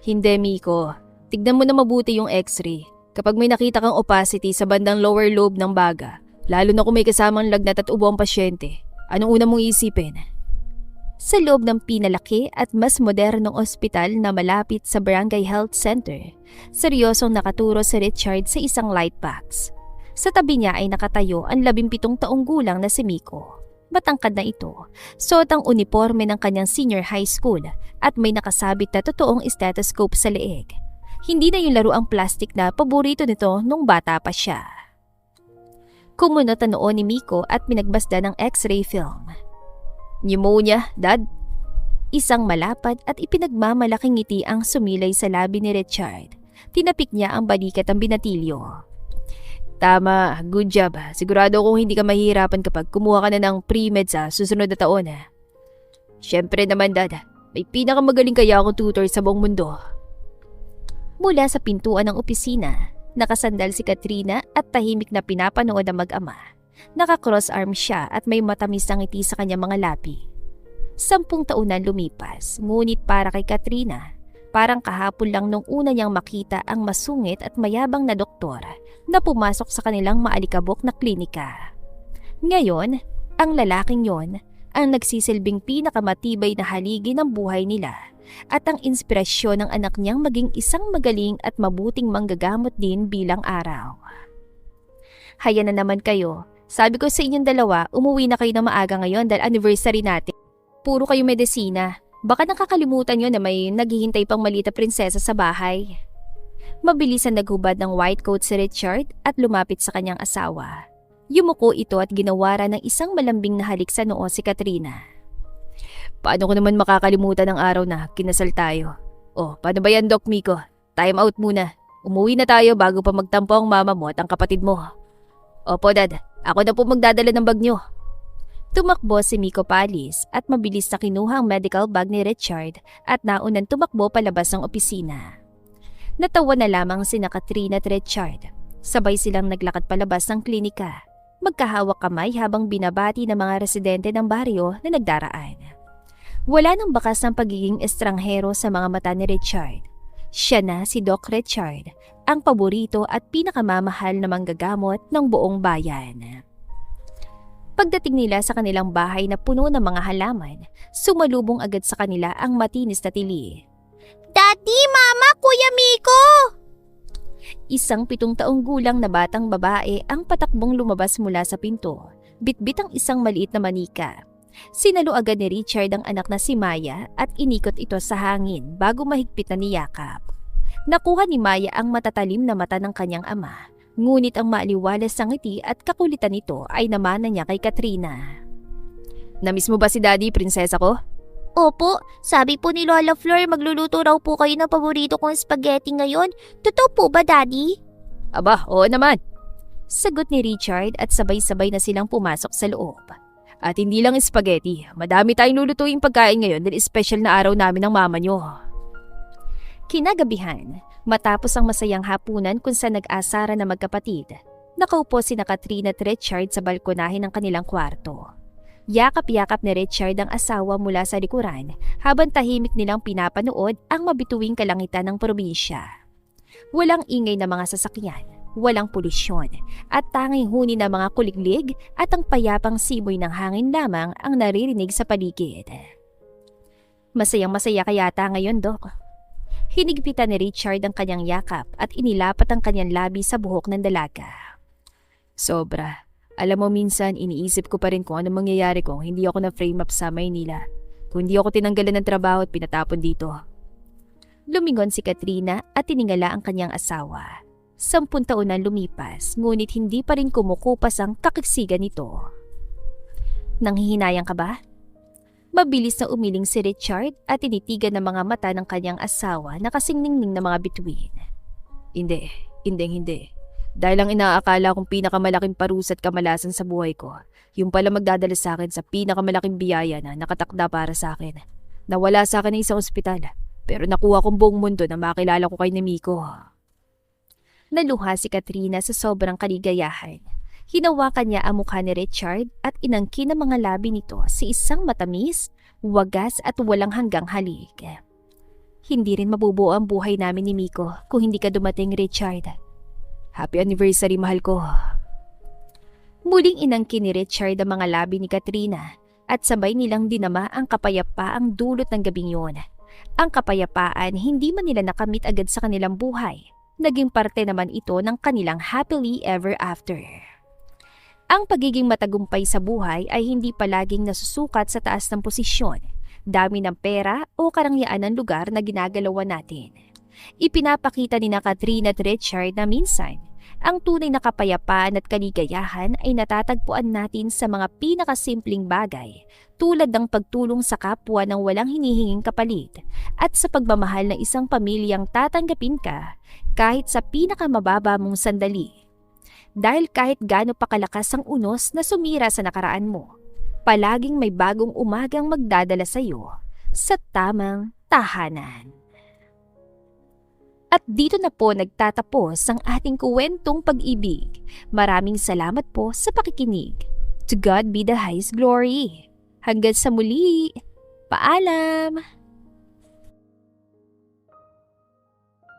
Hindi, Miko. Tignan mo na mabuti yung x-ray. Kapag may nakita kang opacity sa bandang lower lobe ng baga, lalo na kung may kasamang lagnat at ubo ang pasyente, anong una mong iisipin? Sa loob ng pinalaki at mas modernong ospital na malapit sa Barangay Health Center, seryosong nakaturo si Richard sa isang light box. Sa tabi niya ay nakatayo ang 17 taong gulang na si Miko. Matangkad na ito, suot ang uniforme ng kanyang senior high school at may nakasabit na totoong stethoscope sa leeg. Hindi na yung laro ang plastic na paborito nito nung bata pa siya. Kumunot ang noo ni Miko at pinagbasda ng x-ray film. Pneumonia, Dad? Isang malapad at ipinagmamalaking ngiti ang sumilay sa labi ni Richard. Tinapik niya ang balikat ng binatilyo. Tama, good job. Sigurado kong hindi ka mahihirapan kapag kumuha ka na ng pre-med sa susunod na taon. Siyempre naman, Dad, may pinakamagaling kaya akong tutor sa buong mundo. Mula sa pintuan ng opisina, nakasandal si Katrina at tahimik na pinapanood ang mag-ama. Naka-cross arm siya at may matamis na ngiti sa kanyang mga labi. 10 taon na lumipas, ngunit para kay Katrina, parang kahapon lang nung una niyang makita ang masungit at mayabang na doktor na pumasok sa kanilang maalikabok na klinika. Ngayon, ang lalaking yon ang nagsisilbing pinakamatibay na haligi ng buhay nila at ang inspirasyon ng anak niyang maging isang magaling at mabuting manggagamot din bilang araw. Haya na naman kayo. Sabi ko sa inyong dalawa, umuwi na kayo na maaga ngayon dahil anniversary natin. Puro kayo medisina. Baka nakakalimutan nyo na may naghihintay pang maliit na prinsesa sa bahay. Mabilis ang naghubad ng white coat si Richard at lumapit sa kanyang asawa. Yumuko ito at ginawara ng isang malambing na halik sa noo si Katrina. Paano ko naman makakalimutan ang araw na kinasal tayo? Oh, paano ba yan, Doc Miko? Time out muna. Umuwi na tayo bago pa magtampo ang mama mo at ang kapatid mo. Opo, Dad. Ako na po magdadala ng bag nyo. Tumakbo si Miko palis at mabilis na kinuha ang medical bag ni Richard at naunang tumakbo palabas ng opisina. Natawa na lamang sina Katrina at Richard. Sabay silang naglakad palabas ng klinika. Magkahawak kamay habang binabati ng mga residente ng baryo na nagdaraan. Wala nang bakas ng pagiging estranghero sa mga mata ni Richard. Siya na si Doc Richard, ang paborito at pinakamamahal na manggagamot ng buong bayan. Pagdating nila sa kanilang bahay na puno ng mga halaman, sumalubong agad sa kanila ang matinis na tili. Daddy, Mama, Kuya Miko! Isang 7 taong gulang na batang babae ang patakbong lumabas mula sa pinto, bitbit ang isang maliit na manika. Sinalo agad ni Richard ang anak na si Maya at inikot ito sa hangin bago mahigpit na niyakap. Nakuha ni Maya ang matatalim na mata ng kanyang ama, ngunit ang maaliwalas na ngiti at kakulitan nito ay namana niya kay Katrina. Namiss mo ba si Daddy, prinsesa ko? Opo, sabi po ni Lola Flor magluluto raw po kayo ng paborito kong spaghetti ngayon. Totoo po ba, Daddy? Aba, oo naman. Sagot ni Richard at sabay-sabay na silang pumasok sa loob. At hindi lang spaghetti, madami tayong lulutuing pagkain ngayon dahil special na araw namin ng mama nyo. Kinagabihan, matapos ang masayang hapunan kung saan nag-asara na magkapatid, nakaupo sina Katrina at Richard sa balkonahe ng kanilang kwarto. Yakap-yakap ni Richard ang asawa mula sa likuran habang tahimik nilang pinapanood ang mabituing kalangitan ng probinsya. Walang ingay na mga sasakyan, walang polusyon, at tanging huni ng mga kuliglig at ang payapang simoy ng hangin lamang ang naririnig sa paligid. Masayang-masaya ka yata ngayon, Doc. Hinigpitan ni Richard ang kanyang yakap at inilapat ang kanyang labi sa buhok ng dalaga. Sobra. Alam mo, minsan iniisip ko pa rin kung ano mangyayari kung hindi ako na-frame up sa Maynila. Kung hindi ako tinanggalan ng trabaho at pinatapon dito. Lumingon si Katrina at tiningala ang kanyang asawa. 10 taon na lumipas, ngunit hindi pa rin kumukupas ang kakiksigan nito. Nanghihinayang ka ba? Mabilis na umiling si Richard at tinitigan ng mga mata ng kanyang asawa na kasing ningning na mga bituin. Hindi. Dahil ang inaakala kong pinakamalaking parusa at kamalasan sa buhay ko, yung pala magdadala sa akin sa pinakamalaking biyaya na nakatakda para sa akin. Nawala sa akin ng isang ospital, pero nakuha kong buong mundo na makilala ko kay Miko. Naluha si Katrina sa sobrang kaligayahan. Hinawakan niya ang mukha ni Richard at inangkin ang mga labi nito sa isang matamis, wagas at walang hanggang halik. Hindi rin mabubuo ang buhay namin ni Miko kung hindi ka dumating, Richard. Happy anniversary, mahal ko. Muling inangkin ni Richard ang mga labi ni Katrina at sabay nilang dinama ang kapayapaang dulot ng gabing yun. Ang kapayapaan hindi man nila nakamit agad sa kanilang buhay. Naging parte naman ito ng kanilang happily ever after. Ang pagiging matagumpay sa buhay ay hindi palaging nasusukat sa taas ng posisyon, dami ng pera o karangyaan ng lugar na ginagalawan natin. Ipinapakita ni na Catherine at Richard na minsan, ang tunay na kapayapaan at kaligayahan ay natatagpuan natin sa mga pinakasimpleng bagay tulad ng pagtulong sa kapwa ng walang hinihinging kapalit at sa pagmamahal ng isang pamilyang tatanggapin ka kahit sa pinakamababa mong sandali. Dahil kahit gaano pa kalakas ang unos na sumira sa nakaraan mo, palaging may bagong umagang magdadala sa iyo sa tamang tahanan. At dito na po nagtatapos ang ating kwentong pag-ibig. Maraming salamat po sa pakikinig. To God be the highest glory. Hanggang sa muli. Paalam!